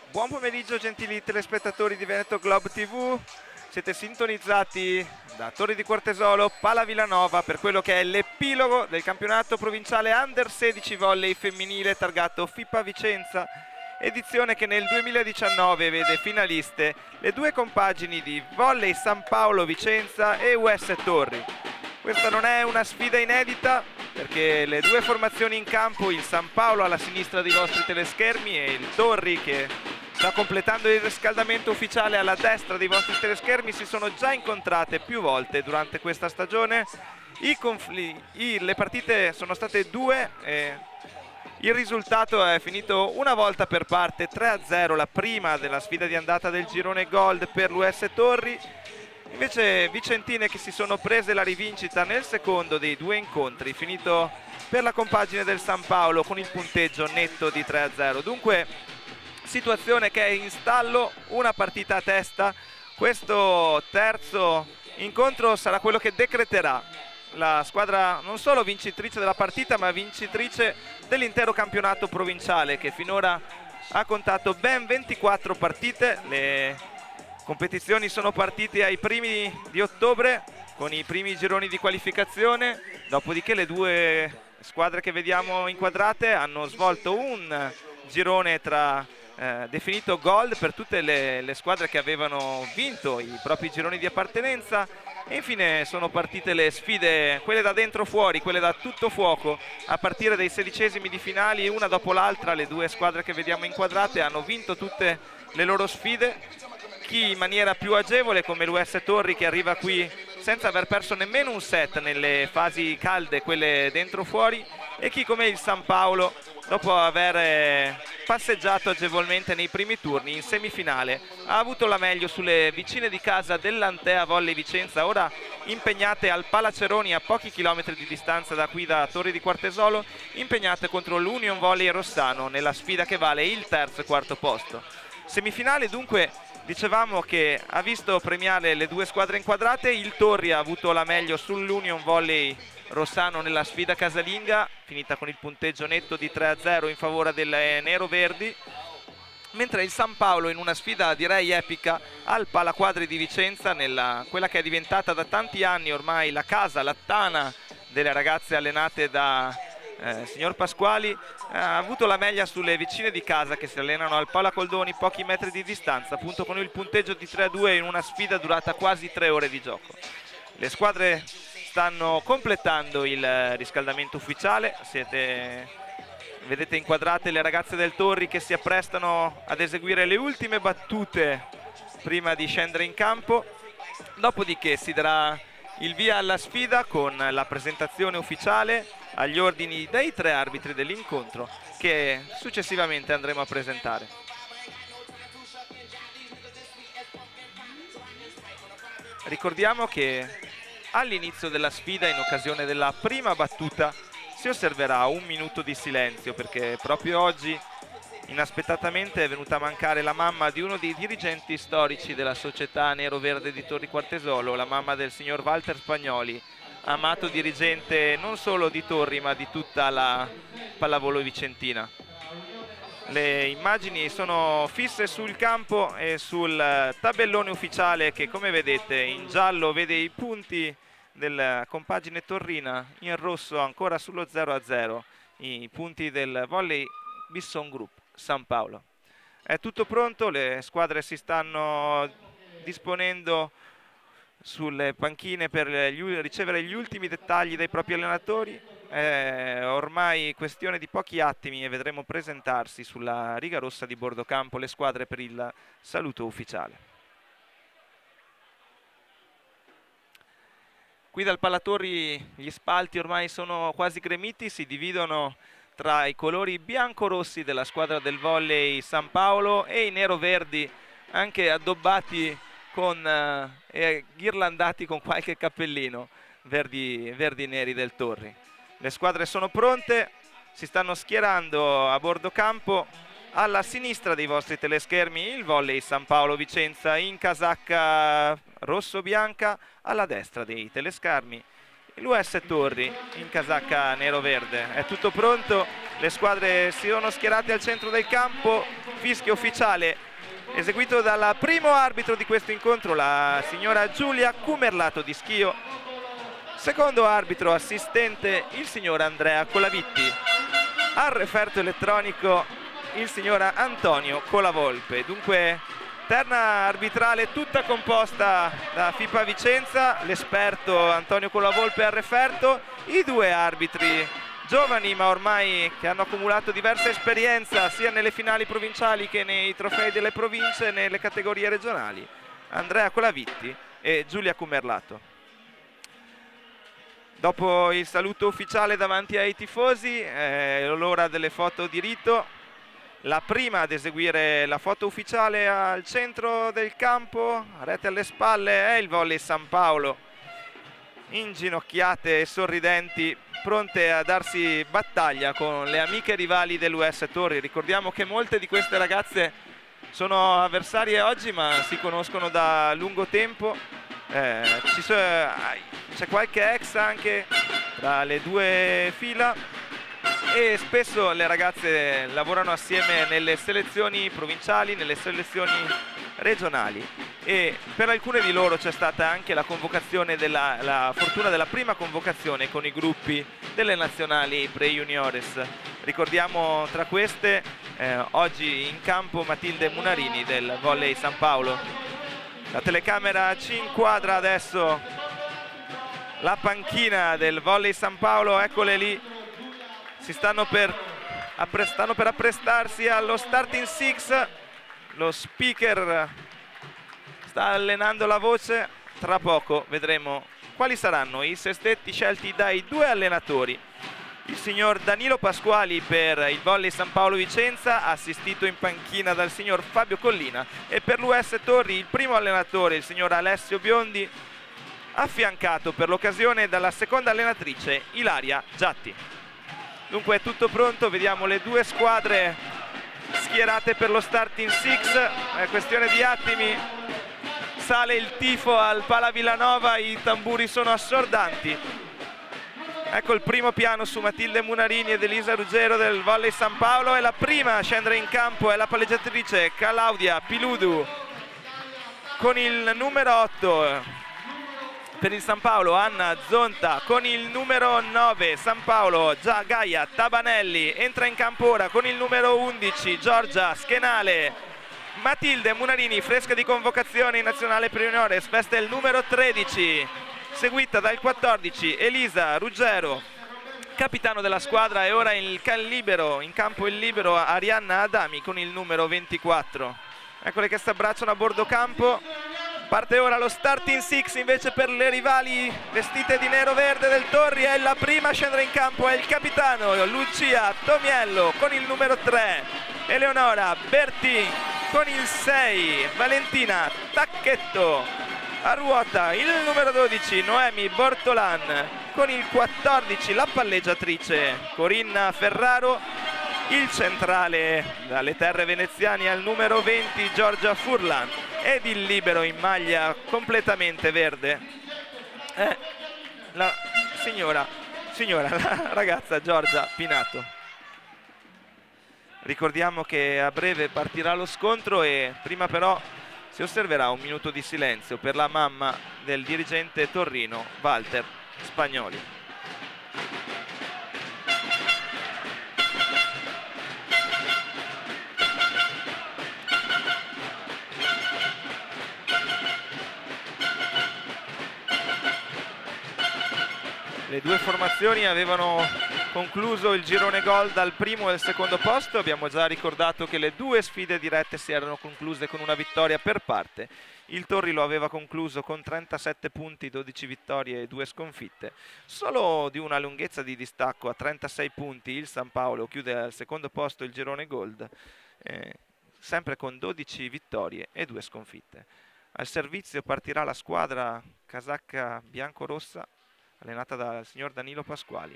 Buon pomeriggio gentili telespettatori di Veneto Globe TV, siete sintonizzati da Torri di Quartesolo, Pala Villanova per quello che è l'epilogo del campionato provinciale Under 16 volley femminile targato FIPA Vicenza, edizione che nel 2019 vede finaliste le due compagini di Volley San Paolo Vicenza e US Torri. Questa non è una sfida inedita perché le due formazioni in campo, il San Paolo alla sinistra dei vostri teleschermi e il Torri che sta completando il riscaldamento ufficiale alla destra dei vostri teleschermi, si sono già incontrate più volte durante questa stagione. Le partite sono state due e il risultato è finito una volta per parte, 3-0 la prima della sfida di andata del girone Gold per l'US Torri. Invece vicentine che si sono prese la rivincita nel secondo dei due incontri, finito per la compagine del San Paolo con il punteggio netto di 3-0. Dunque situazione che è in stallo, una partita a testa. Questo terzo incontro sarà quello che decreterà la squadra non solo vincitrice della partita ma vincitrice dell'intero campionato provinciale, che finora ha contato ben 24 partite. Le competizioni sono partite ai primi di ottobre con i primi gironi di qualificazione, dopodiché le due squadre che vediamo inquadrate hanno svolto un girone definito Gold per tutte le squadre che avevano vinto i propri gironi di appartenenza, e infine sono partite le sfide, quelle da dentro fuori, quelle da tutto fuoco, a partire dai 16esimi di finali. Una dopo l'altra le due squadre che vediamo inquadrate hanno vinto tutte le loro sfide, chi in maniera più agevole come l'US Torri, che arriva qui senza aver perso nemmeno un set nelle fasi calde, quelle dentro fuori, e chi come il San Paolo, dopo aver passeggiato agevolmente nei primi turni, in semifinale ha avuto la meglio sulle vicine di casa dell'Antea Volley Vicenza, ora impegnate al Palaceroni a pochi chilometri di distanza da qui, da Torri di Quartesolo, impegnate contro l'Union Volley Rossano nella sfida che vale il terzo e quarto posto. Semifinale dunque, dicevamo, che ha visto premiare le due squadre inquadrate. Il Torri ha avuto la meglio sull'Union Volley Rossano nella sfida casalinga, finita con il punteggio netto di 3-0 in favore delle nero-verdi, mentre il San Paolo, in una sfida direi epica al Palaquadri di Vicenza, quella che è diventata da tanti anni ormai la casa, la tana delle ragazze allenate da signor Pasquali, ha avuto la meglio sulle vicine di casa che si allenano al Paola Coldoni, pochi metri di distanza, appunto con il punteggio di 3-2 in una sfida durata quasi 3 ore di gioco. Le squadre stanno completando il riscaldamento ufficiale, vedete inquadrate le ragazze del Torri che si apprestano ad eseguire le ultime battute prima di scendere in campo, dopodiché si darà il via alla sfida con la presentazione ufficiale agli ordini dei 3 arbitri dell'incontro, che successivamente andremo a presentare. Ricordiamo che all'inizio della sfida, in occasione della prima battuta, si osserverà un minuto di silenzio, perché proprio oggi inaspettatamente è venuta a mancare la mamma di uno dei dirigenti storici della società nero-verde di Torri Quartesolo, la mamma del signor Walter Spagnoli, amato dirigente non solo di Torri ma di tutta la pallavolo vicentina. Le immagini sono fisse sul campo e sul tabellone ufficiale che, come vedete, in giallo vede i punti della compagine torrina, in rosso ancora sullo 0-0 i punti del Volley Bisson Group San Paolo. È tutto pronto, le squadre si stanno disponendo sulle panchine per ricevere gli ultimi dettagli dai propri allenatori. È ormai questione di pochi attimi e vedremo presentarsi sulla riga rossa di bordo campo le squadre per il saluto ufficiale. Qui dal Palatorri gli spalti ormai sono quasi gremiti, si dividono tra i colori bianco-rossi della squadra del Volley San Paolo e i nero-verdi, anche addobbati e ghirlandati con qualche cappellino, verdi neri del Torri. Le squadre sono pronte, si stanno schierando a bordo campo. Alla sinistra dei vostri teleschermi il Volley San Paolo Vicenza in casacca rosso-bianca, alla destra dei teleschermi l'US Torri in casacca nero-verde. È tutto pronto, le squadre si sono schierate al centro del campo, fischio ufficiale eseguito dal primo arbitro di questo incontro, la signora Giulia Cumerlato di Schio. Secondo arbitro assistente il signor Andrea Colavitti. Al referto elettronico il signor Antonio Colavolpe. Dunque terna arbitrale tutta composta da FIPA Vicenza, l'esperto Antonio Colavolpe al referto, i due arbitri giovani ma ormai che hanno accumulato diversa esperienza sia nelle finali provinciali che nei trofei delle province e nelle categorie regionali, Andrea Colavitti e Giulia Cumerlato. Dopo il saluto ufficiale davanti ai tifosi è l'ora delle foto di rito. La prima ad eseguire la foto ufficiale al centro del campo, a rete alle spalle, è il Volley San Paolo, inginocchiate e sorridenti, pronte a darsi battaglia con le amiche rivali dell'US Torri. Ricordiamo che molte di queste ragazze sono avversarie oggi ma si conoscono da lungo tempo. C'è qualche ex anche tra le due fila e spesso le ragazze lavorano assieme nelle selezioni provinciali, nelle selezioni regionali, e per alcune di loro c'è stata anche la convocazione la fortuna della prima convocazione con i gruppi delle nazionali pre-juniores. Ricordiamo tra queste oggi in campo Matilde Munarini del Volley San Paolo. La telecamera ci inquadra adesso la panchina del Volley San Paolo, eccole lì, stanno per apprestarsi allo starting six. Lo speaker sta allenando la voce, tra poco vedremo quali saranno i sestetti scelti dai due allenatori. Il signor Danilo Pasquali per il Volley San Paolo Vicenza, assistito in panchina dal signor Fabio Collina, e per l'US Torri il primo allenatore, il signor Alessio Biondi, affiancato per l'occasione dalla seconda allenatrice Ilaria Giatti. Dunque è tutto pronto, vediamo le due squadre schierate per lo starting six, è questione di attimi, sale il tifo al Pala Villanova, i tamburi sono assordanti. Ecco il primo piano su Matilde Munarini ed Elisa Ruggero del Volley San Paolo, e la prima a scendere in campo è la palleggiatrice Claudia Piludu con il numero 8 per il San Paolo, Anna Zonta con il numero 9 San Paolo, Gaia Tabanelli entra in campo ora con il numero 11 Giorgia Schenale. Matilde Munarini, fresca di convocazione in nazionale per juniores, veste il numero 13, seguita dal 14 Elisa Ruggero, capitano della squadra, e ora in campo il libero Arianna Adami con il numero 24. Eccole che si abbracciano a bordo campo. Parte ora lo starting six invece per le rivali vestite di nero-verde del Torri, e la prima a scendere in campo è il capitano Lucia Tomiello con il numero 3, Eleonora Bertin con il 6, Valentina Tacchetto. A ruota il numero 12 Noemi Bortolan con il 14 la palleggiatrice Corinna Ferraro, il centrale dalle terre veneziane al numero 20 Giorgia Furlan, ed il libero in maglia completamente verde è la ragazza Giorgia Pinato. Ricordiamo che a breve partirà lo scontro, e prima però si osserverà un minuto di silenzio per la mamma del dirigente torrino Walter Spagnoli. Le due formazioni avevano concluso il girone gol dal primo e il secondo posto. Abbiamo già ricordato che le due sfide dirette si erano concluse con una vittoria per parte. Il Torri lo aveva concluso con 37 punti, 12 vittorie e 2 sconfitte. Solo di una lunghezza di distacco, a 36 punti, il San Paolo chiude al secondo posto il girone gold, sempre con 12 vittorie e 2 sconfitte. Al servizio partirà la squadra casacca bianco-rossa, allenata dal signor Danilo Pasquali.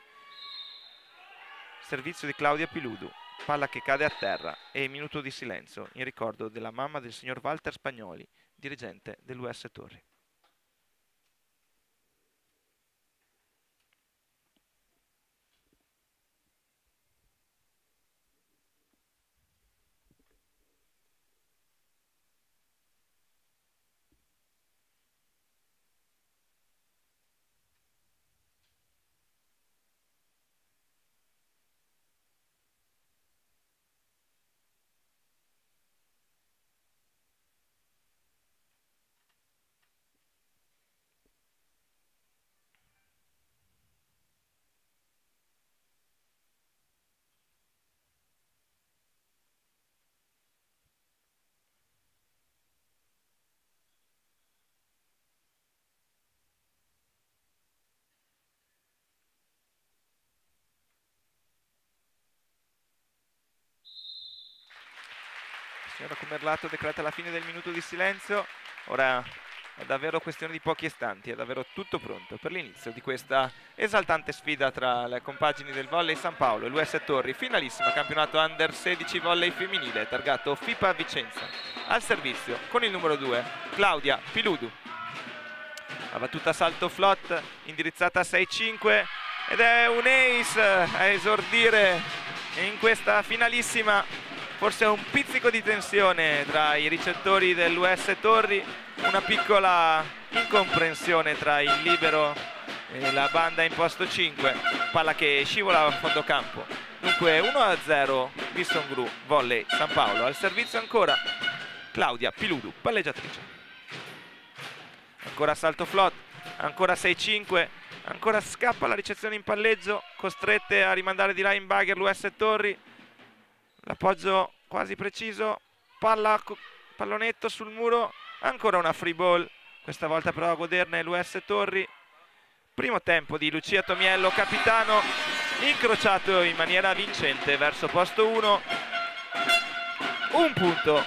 Servizio di Claudia Piludu, palla che cade a terra, e minuto di silenzio in ricordo della mamma del signor Walter Spagnoli, dirigente dell'US Torri. signora Comerlato decreta la fine del minuto di silenzio. Ora è davvero questione di pochi istanti, è davvero tutto pronto per l'inizio di questa esaltante sfida tra le compagini del volley San Paolo e l'US Torri, finalissima campionato Under 16 volley femminile, targato FIPA Vicenza. Al servizio con il numero 2 Claudia Piludu. La battuta salto flot indirizzata a 6-5 ed è un ace a esordire in questa finalissima. Forse un pizzico di tensione tra i ricettori dell'US Torri, una piccola incomprensione tra il libero e la banda in posto 5, palla che scivola a fondo campo. Dunque 1-0 Wilson Gru, volley San Paolo. Al servizio ancora Claudia Piludu, palleggiatrice. Ancora salto flot, ancora 6-5, ancora scappa la ricezione in palleggio, costrette a rimandare di là in bagger l'US Torri. L'appoggio quasi preciso, pallonetto sul muro, ancora una free ball, questa volta però a goderne l'US Torri. Primo tempo di Lucia Tomiello, capitano, incrociato in maniera vincente verso posto 1. Un punto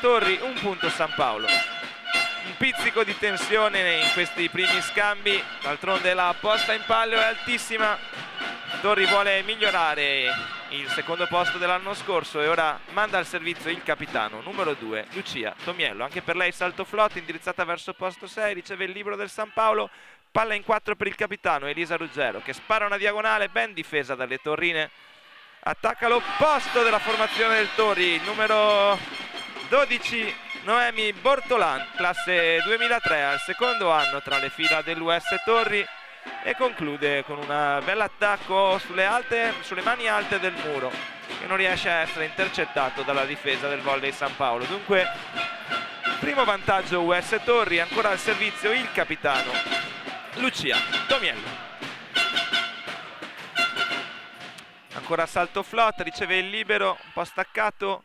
Torri, un punto San Paolo. Un pizzico di tensione in questi primi scambi, d'altronde la posta in palio è altissima. Torri vuole migliorare il secondo posto dell'anno scorso e ora manda al servizio il capitano numero 2 Lucia Tomiello. Anche per lei salto flot indirizzata verso posto 6, riceve il libero del San Paolo, palla in 4 per il capitano Elisa Ruggero che spara una diagonale ben difesa dalle torrine. Attacca l'opposto della formazione del Torri, numero 12 Noemi Bortolan, classe 2003, al secondo anno tra le fila dell'US Torri, e conclude con un bell'attacco sulle mani alte del muro che non riesce a essere intercettato dalla difesa del volley San Paolo. Dunque primo vantaggio US Torri, ancora al servizio il capitano Lucia Tomiello. Ancora salto flot, riceve il libero, un po' staccato,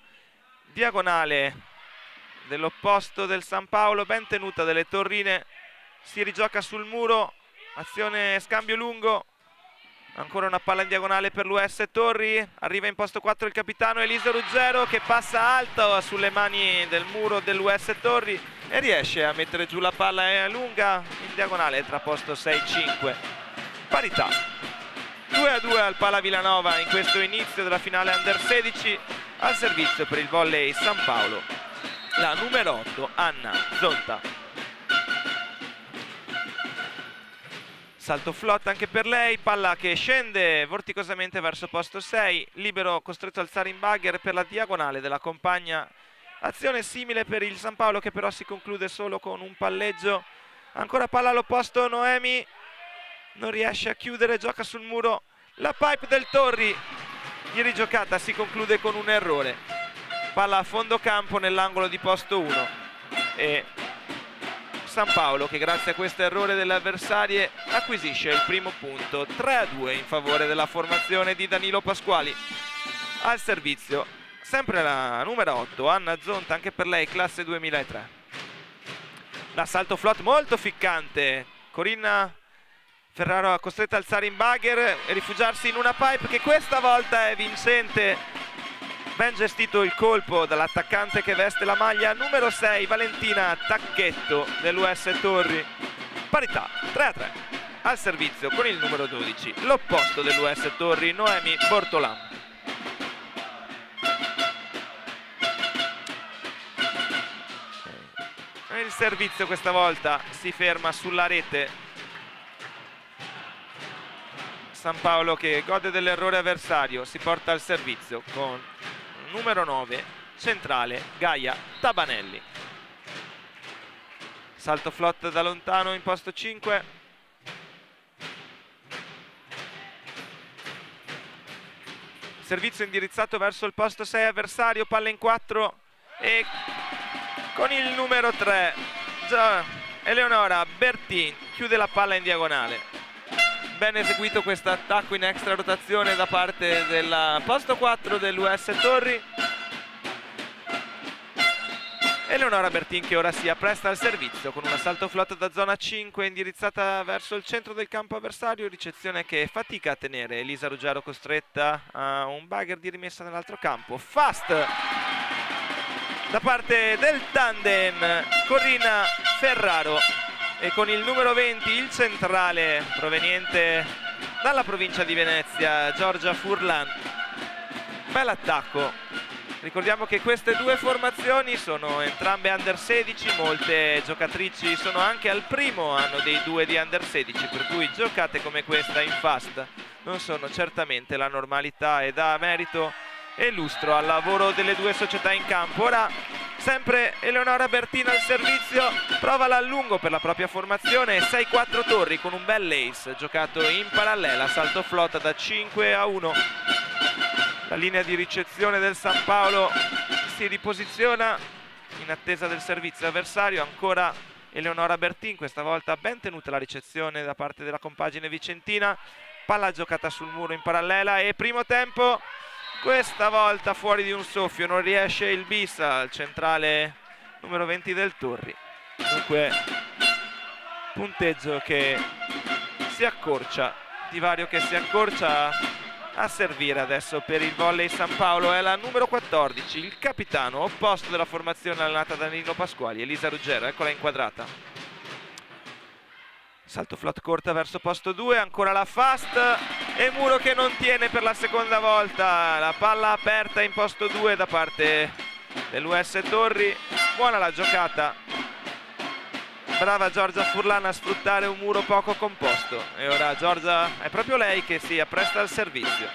diagonale dell'opposto del San Paolo, ben tenuta delle torrine, si rigioca sul muro. Azione scambio lungo, ancora una palla in diagonale per l'US Torri, arriva in posto 4 il capitano Elisa Ruggero che passa alto sulle mani del muro dell'US Torri e riesce a mettere giù la palla lunga in diagonale tra posto 6-5. Parità 2-2 al Pala Villanova in questo inizio della finale Under 16. Al servizio per il volley San Paolo la numero 8 Anna Zonta. Salto flot anche per lei, palla che scende vorticosamente verso posto 6, libero costretto a alzare in bagger per la diagonale della compagna. Azione simile per il San Paolo che però si conclude solo con un palleggio. Ancora palla all'opposto, Noemi non riesce a chiudere, gioca sul muro. La pipe del Torri, ieri giocata, si conclude con un errore. Palla a fondo campo nell'angolo di posto 1 e San Paolo che grazie a questo errore delle avversarie acquisisce il primo punto, 3-2 in favore della formazione di Danilo Pasquali. Al servizio sempre la numero 8 Anna Zonta, anche per lei classe 2003. L'assalto flot molto ficcante, Corinna Ferraro costretta a alzare in bagger e rifugiarsi in una pipe che questa volta è vincente. Ben gestito il colpo dall'attaccante che veste la maglia numero 6 Valentina Tacchetto dell'US Torri. Parità 3-3. Al servizio con il numero 12 l'opposto dell'US Torri Noemi Bortolan. Il servizio questa volta si ferma sulla rete. San Paolo che gode dell'errore avversario, si porta al servizio con numero 9 centrale Gaia Tabanelli. Salto flot da lontano in posto 5. Servizio indirizzato verso il posto 6 avversario, palla in 4 e con il numero 3 Eleonora Bertin chiude la palla in diagonale. Ben eseguito questo attacco in extra rotazione da parte del posto 4 dell'US Torri. Eleonora Bertin che ora si appresta al servizio con un assalto flot da zona 5 indirizzata verso il centro del campo avversario, ricezione che fatica a tenere. Elisa Ruggero costretta a un bagger di rimessa nell'altro campo. Fast da parte del tandem Corinna Ferraro, e con il numero 20 il centrale proveniente dalla provincia di Venezia, Giorgia Furlan. Bell'attacco. Ricordiamo che queste due formazioni sono entrambe under 16, molte giocatrici sono anche al primo anno dei due di under 16, per cui giocate come questa in fast non sono certamente la normalità, e dà merito e lustro al lavoro delle due società in campo. Ora sempre Eleonora Bertina al servizio, prova l'allungo per la propria formazione, 6-4 Torri con un bel ace giocato in parallela, salto flotta da 5-1. La linea di ricezione del San Paolo si riposiziona in attesa del servizio avversario. Ancora Eleonora Bertin, questa volta ben tenuta la ricezione da parte della compagine vicentina. Palla giocata sul muro in parallela e primo tempo, questa volta fuori di un soffio, non riesce il bis al centrale numero 20 del Torri. Dunque punteggio che si accorcia, divario che si accorcia. A servire adesso per il volley San Paolo è la numero 14, il capitano opposto della formazione allenata da Danilo Pasquali, Elisa Ruggero. Eccola inquadrata. Salto flat corta verso posto 2, ancora la fast e Muro che non tiene per la seconda volta. La palla aperta in posto 2 da parte dell'US Torri. Buona la giocata. Brava Giorgia Furlan a sfruttare un muro poco composto, e ora Giorgia è proprio lei che si appresta al servizio.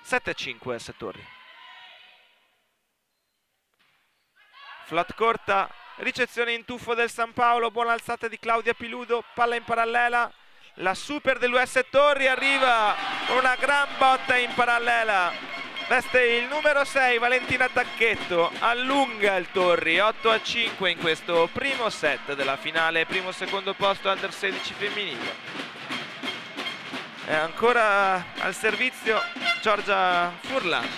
7-5 US Torri. Flat corta, ricezione in tuffo del San Paolo, buona alzata di Claudia Piludo, palla in parallela, la super dell'US Torri arriva con una gran botta in parallela. Veste il numero 6 Valentina Tacchetto, allunga il Torri, 8-5 in questo primo set della finale, primo secondo posto under 16 femminile. È ancora al servizio Giorgia Furlan,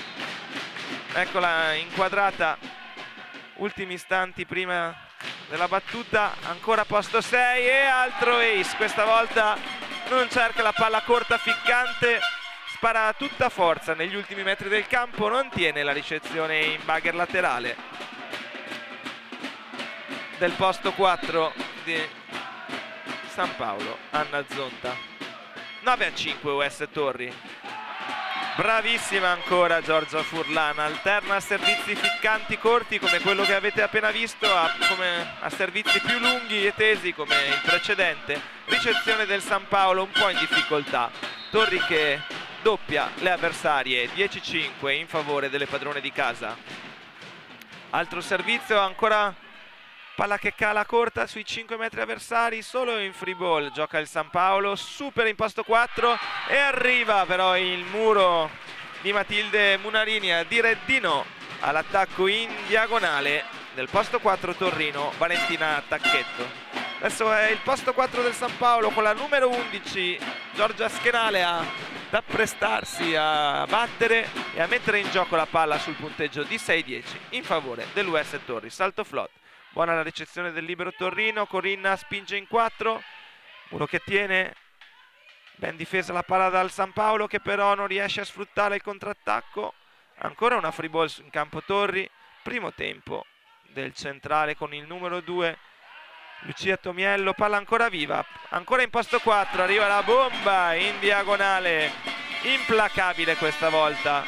eccola inquadrata, ultimi istanti prima della battuta, ancora posto 6 e altro ace, questa volta non cerca la palla corta ficcante, spara a tutta forza negli ultimi metri del campo, non tiene la ricezione in bagger laterale del posto 4 di San Paolo, Anna Zonta. 9-5 US Torri. Bravissima ancora Giorgia Furlan, alterna servizi ficcanti corti come quello che avete appena visto a servizi più lunghi e tesi come il precedente. Ricezione del San Paolo un po' in difficoltà, Torri che doppia le avversarie, 10-5 in favore delle padrone di casa. Altro servizio, ancora palla che cala corta sui 5 metri avversari, solo in free ball gioca il San Paolo, supera in posto 4 e arriva però il muro di Matilde Munarini a dire di no all'attacco in diagonale del posto 4 Torrino, Valentina Tacchetto. Adesso è il posto 4 del San Paolo con la numero 11 Giorgia Schenale ad apprestarsi a battere e a mettere in gioco la palla sul punteggio di 6-10 in favore dell'US Torri. Salto flot, buona la ricezione del libero Torrino, Corinna spinge in 4, Muro che tiene, ben difesa la palla dal San Paolo che però non riesce a sfruttare il contrattacco. Ancora una free ball in campo Torri, primo tempo del centrale con il numero 2 Lucia Tomiello, palla ancora viva, ancora in posto 4, arriva la bomba in diagonale, implacabile questa volta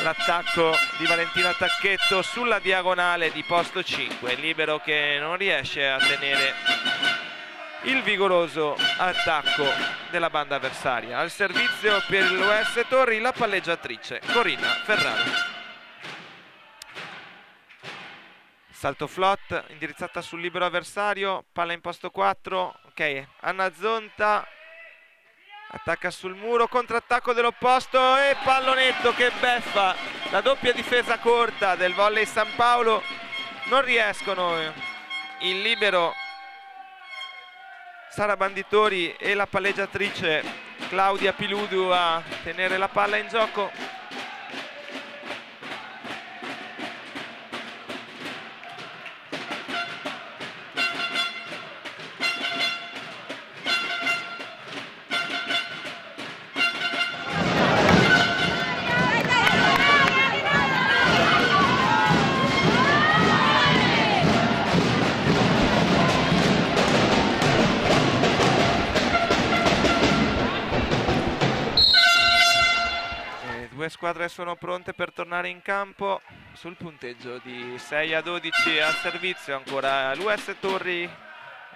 l'attacco di Valentina Tacchetto sulla diagonale di posto 5, libero che non riesce a tenere il vigoroso attacco della banda avversaria. Al servizio per l'US Torri la palleggiatrice Corinna Ferraro. Salto flot indirizzata sul libero avversario, palla in posto 4, ok, Anna Zonta attacca sul muro, contrattacco dell'opposto e pallonetto che beffa, la doppia difesa corta del volley San Paolo, non riescono il libero Sara Banditori e la palleggiatrice Claudia Piludu a tenere la palla in gioco. squadre sono pronte per tornare in campo sul punteggio di 6-12 al servizio. Ancora l'US Torri,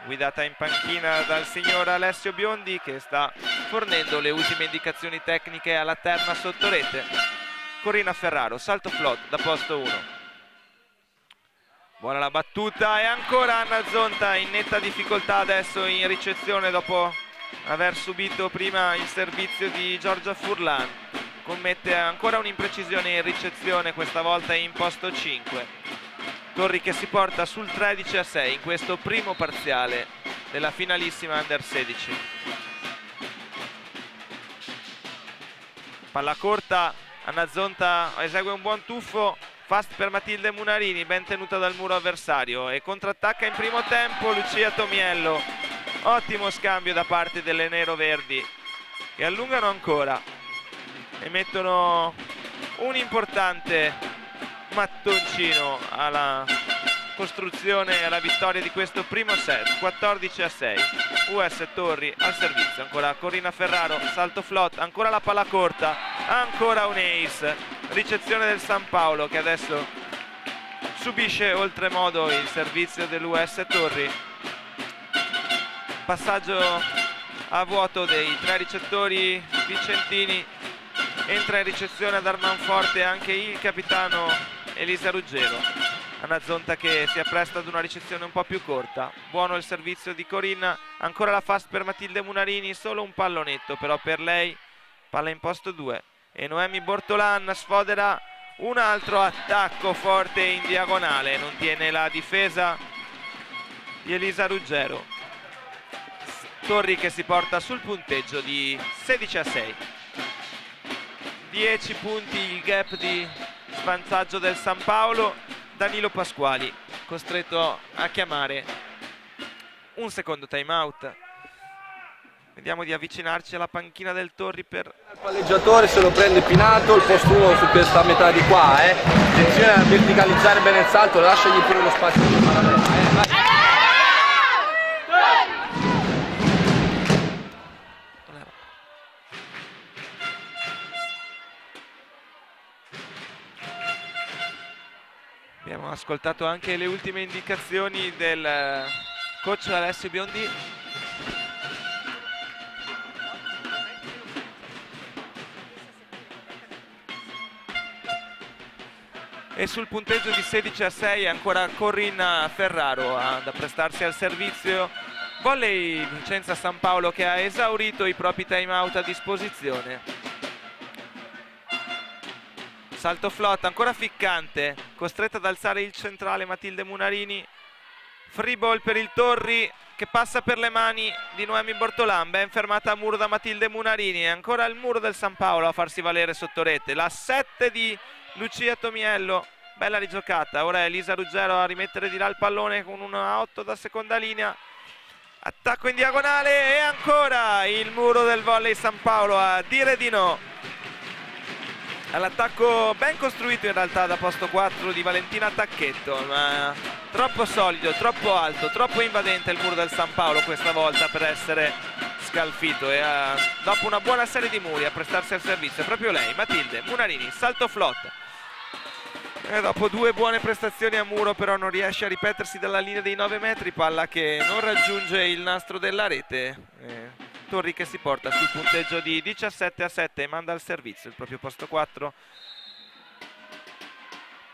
guidata in panchina dal signor Alessio Biondi, che sta fornendo le ultime indicazioni tecniche alla terna sotto rete. Corina Ferraro, salto flot da posto 1. Buona la battuta e ancora Anna Zonta in netta difficoltà adesso in ricezione dopo aver subito prima il servizio di Giorgia Furlan. Commette ancora un'imprecisione in ricezione, questa volta in posto 5. Torri che si porta sul 13-6 in questo primo parziale della finalissima Under 16. Palla corta, Anna Zonta esegue un buon tuffo, fast per Matilde Munarini, ben tenuta dal muro avversario, e contrattacca in primo tempo Lucia Tomiello. Ottimo scambio da parte delle neroverdi, che allungano ancora e mettono un importante mattoncino alla costruzione e alla vittoria di questo primo set. 14-6, US Torri al servizio. Ancora Corina Ferraro, salto flot, ancora la palla corta, ancora un ace, ricezione del San Paolo che adesso subisce oltremodo il servizio dell'US Torri. Passaggio a vuoto dei 3 ricettori vicentini. Entra in ricezione ad Armanforte anche il capitano Elisa Ruggero. Anna Zonta che si appresta ad una ricezione un po' più corta. Buono il servizio di Corinna, ancora la fast per Matilde Munarini, solo un pallonetto però per lei. Palla in posto 2 e Noemi Bortolan sfodera un altro attacco forte in diagonale, non tiene la difesa di Elisa Ruggero. Torri che si porta sul punteggio di 16-6. 10 punti il gap di svantaggio del San Paolo. Danilo Pasquali costretto a chiamare un secondo time out. Vediamo di avvicinarci alla panchina del Torri per... Il palleggiatore se lo prende Pinato, il posto 1 su questa metà di qua, attenzione a verticalizzare bene il salto, lasciagli pure lo spazio di parallelo, Abbiamo ascoltato anche le ultime indicazioni del coach Alessio Biondi. E sul punteggio di 16-6 ancora Corina Ferraro ad apprestarsi al servizio. Volley Vicenza San Paolo che ha esaurito i propri time out a disposizione. Salto flot, ancora ficcante, costretta ad alzare il centrale Matilde Munarini. Free ball per il Torri che passa per le mani di Noemi Bortolan, ben fermata a muro da Matilde Munarini. E ancora il muro del San Paolo a farsi valere sotto rete. La 7 di Lucia Tomiello, bella rigiocata. Ora è Elisa Ruggero a rimettere di là il pallone con una 8 da seconda linea. Attacco in diagonale e ancora il muro del volley San Paolo a dire di no all'attacco ben costruito in realtà da posto 4 di Valentina Tacchetto, ma troppo solido, troppo alto, troppo invadente il muro del San Paolo questa volta per essere scalfito. E dopo una buona serie di muri a prestarsi al servizio proprio lei, Matilde Munarini, salto flot. E dopo 2 buone prestazioni a muro però non riesce a ripetersi dalla linea dei 9 metri, palla che non raggiunge il nastro della rete. Torri che si porta sul punteggio di 17-7 e manda al servizio il proprio posto 4.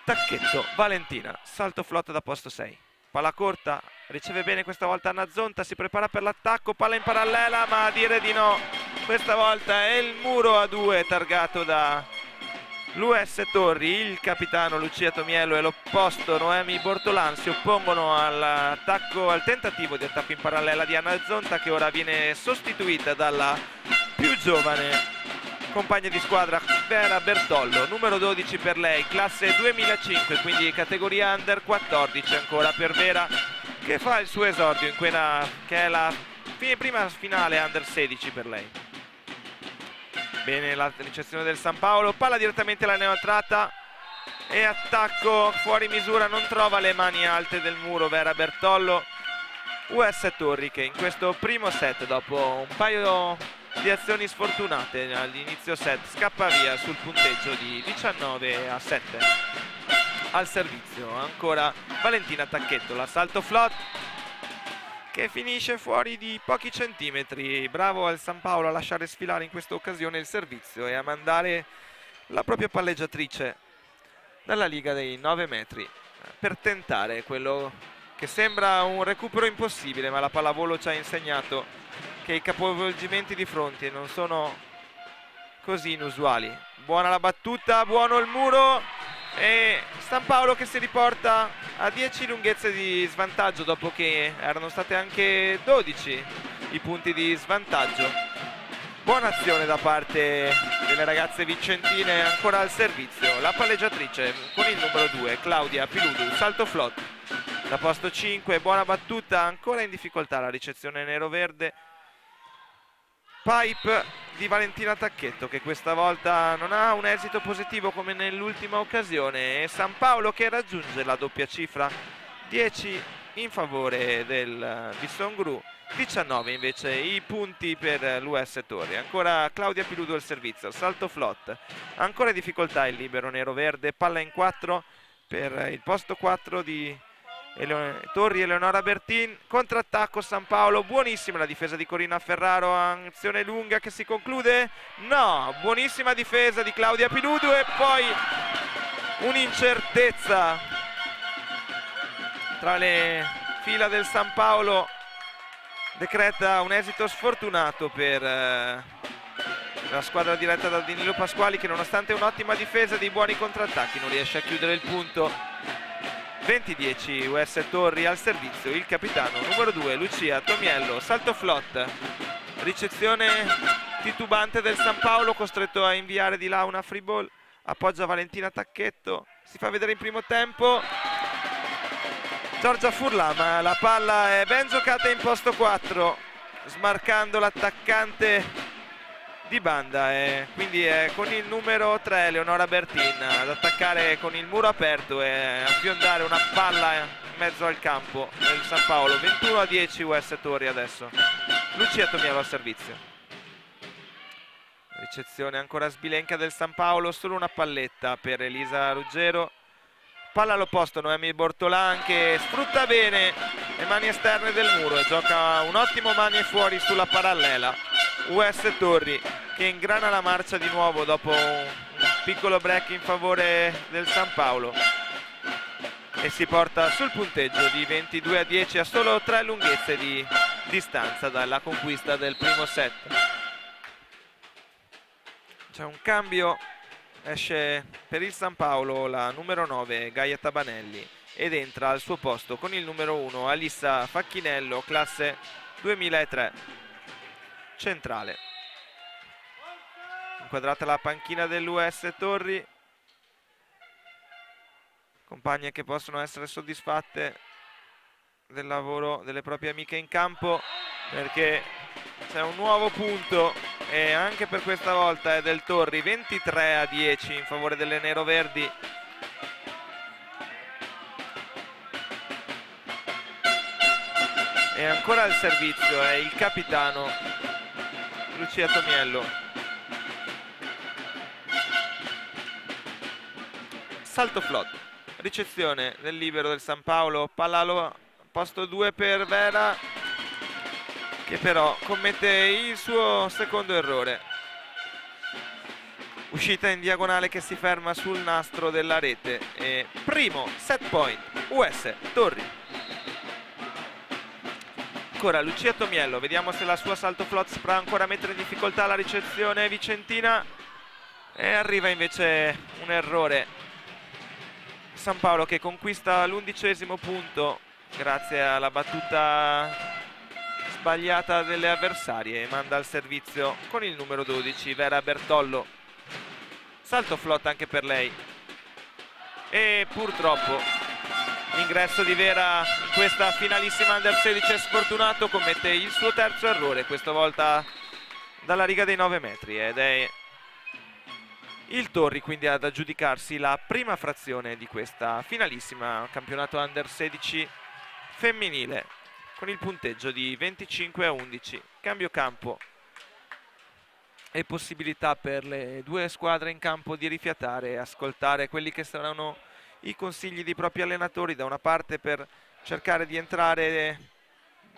Tacchetto, Valentina, salto flot da posto 6. Palla corta, riceve bene questa volta Anna Zonta, si prepara per l'attacco, palla in parallela ma a dire di no. Questa volta è il muro a 2 targato da l'US Torri. Il capitano Lucia Tomiello e l'opposto Noemi Bortolan si oppongono all'attacco, al tentativo di attacco in parallela di Anna Zonta, che ora viene sostituita dalla più giovane compagna di squadra Vera Bertollo, numero 12 per lei, classe 2005, quindi categoria under 14 ancora per Vera, che fa il suo esordio in quella che è la prima finale under 16 per lei. Bene la ricezione del San Paolo, palla direttamente alla neoentrata e attacco fuori misura, non trova le mani alte del muro Vera Bertollo. US Torri che in questo primo set, dopo un paio di azioni sfortunate all'inizio set, scappa via sul punteggio di 19-7. Al servizio ancora Valentina Tacchetto, l'assalto flot che finisce fuori di pochi centimetri. Bravo al San Paolo a lasciare sfilare in questa occasione il servizio e a mandare la propria palleggiatrice dalla Liga dei 9 metri per tentare quello che sembra un recupero impossibile, ma la pallavolo ci ha insegnato che i capovolgimenti di fronte non sono così inusuali. Buona la battuta, buono il muro e San Paolo che si riporta a 10 lunghezze di svantaggio dopo che erano state anche 12 i punti di svantaggio. Buona azione da parte delle ragazze vicentine, ancora al servizio la palleggiatrice con il numero 2 Claudia Piludu, salto flot da posto 5, buona battuta, ancora in difficoltà la ricezione nero-verde. Pipe di Valentina Tacchetto che questa volta non ha un esito positivo come nell'ultima occasione, e San Paolo che raggiunge la doppia cifra, 10 in favore del Visson Gru, 19 invece i punti per l'US Torri. Ancora Claudia Piludo al servizio, salto flot, ancora in difficoltà il libero nero-verde, palla in 4 per il posto 4 di Torri Eleonora Bertin, contrattacco San Paolo, buonissima la difesa di Corina Ferraro, azione lunga che si conclude, no, buonissima difesa di Claudia Piludu e poi un'incertezza tra le fila del San Paolo decreta un esito sfortunato per la squadra diretta da Danilo Pasquali, che nonostante un'ottima difesa e dei buoni contrattacchi non riesce a chiudere il punto. 20-10 US Torri al servizio il capitano numero 2 Lucia Tomiello, salto flot, ricezione titubante del San Paolo costretto a inviare di là una free ball, appoggia Valentina Tacchetto, si fa vedere in primo tempo Giorgia Furlan, ma la palla è ben giocata in posto 4 smarcando l'attaccante di banda, e quindi è con il numero 3 Leonora Bertin ad attaccare con il muro aperto e a fiondare una palla in mezzo al campo del San Paolo. 21-10 US Torri adesso. Lucia Tomiello al servizio, ricezione ancora sbilenca del San Paolo, solo una palletta per Elisa Ruggero, palla all'opposto Noemi Bortolan che sfrutta bene le mani esterne del muro e gioca un ottimo mani fuori sulla parallela. US Torri che ingrana la marcia di nuovo dopo un piccolo break in favore del San Paolo e si porta sul punteggio di 22-10 a solo 3 lunghezze di distanza dalla conquista del primo set. C'è un cambio, esce per il San Paolo la numero 9 Gaia Tabanelli ed entra al suo posto con il numero 1 Alissa Facchinello, classe 2003, centrale. Inquadrata la panchina dell'US Torri, compagne che possono essere soddisfatte del lavoro delle proprie amiche in campo, perché c'è un nuovo punto e anche per questa volta è del Torri, 23-10 in favore delle neroverdi. E ancora al servizio è il capitano Lucia Tomiello. Salto flot, ricezione del libero del San Paolo, palla al posto 2 per Vera che però commette il suo secondo errore. Uscita in diagonale che si ferma sul nastro della rete e primo set point US Torri. Ancora Lucia Tomiello, vediamo se la sua salto flot saprà ancora mettere in difficoltà la ricezione vicentina e arriva invece un errore. San Paolo che conquista l'11° punto grazie alla battuta sbagliata delle avversarie e manda al servizio con il numero 12 Vera Bertollo. Salto flot anche per lei e purtroppo l'ingresso di Vera in questa finalissima Under 16 è sfortunato, commette il suo terzo errore, questa volta dalla riga dei 9 metri ed è il Torri quindi ad aggiudicarsi la prima frazione di questa finalissima campionato Under 16 femminile con il punteggio di 25-11. Cambio campo e possibilità per le due squadre in campo di rifiatare e ascoltare quelli che saranno i consigli dei propri allenatori, da una parte per cercare di entrare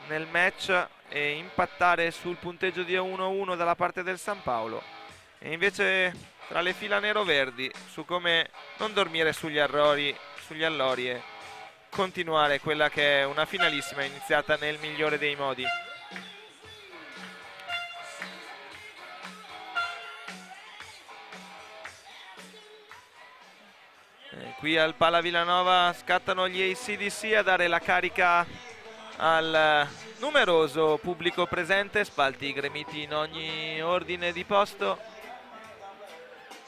nel match e impattare sul punteggio di 1-1 dalla parte del San Paolo, e invece tra le fila nero-verdi su come non dormire sugli allori e continuare quella che è una finalissima iniziata nel migliore dei modi. Qui al Pala Villanova scattano gli AC/DC a dare la carica al numeroso pubblico presente, spalti gremiti in ogni ordine di posto.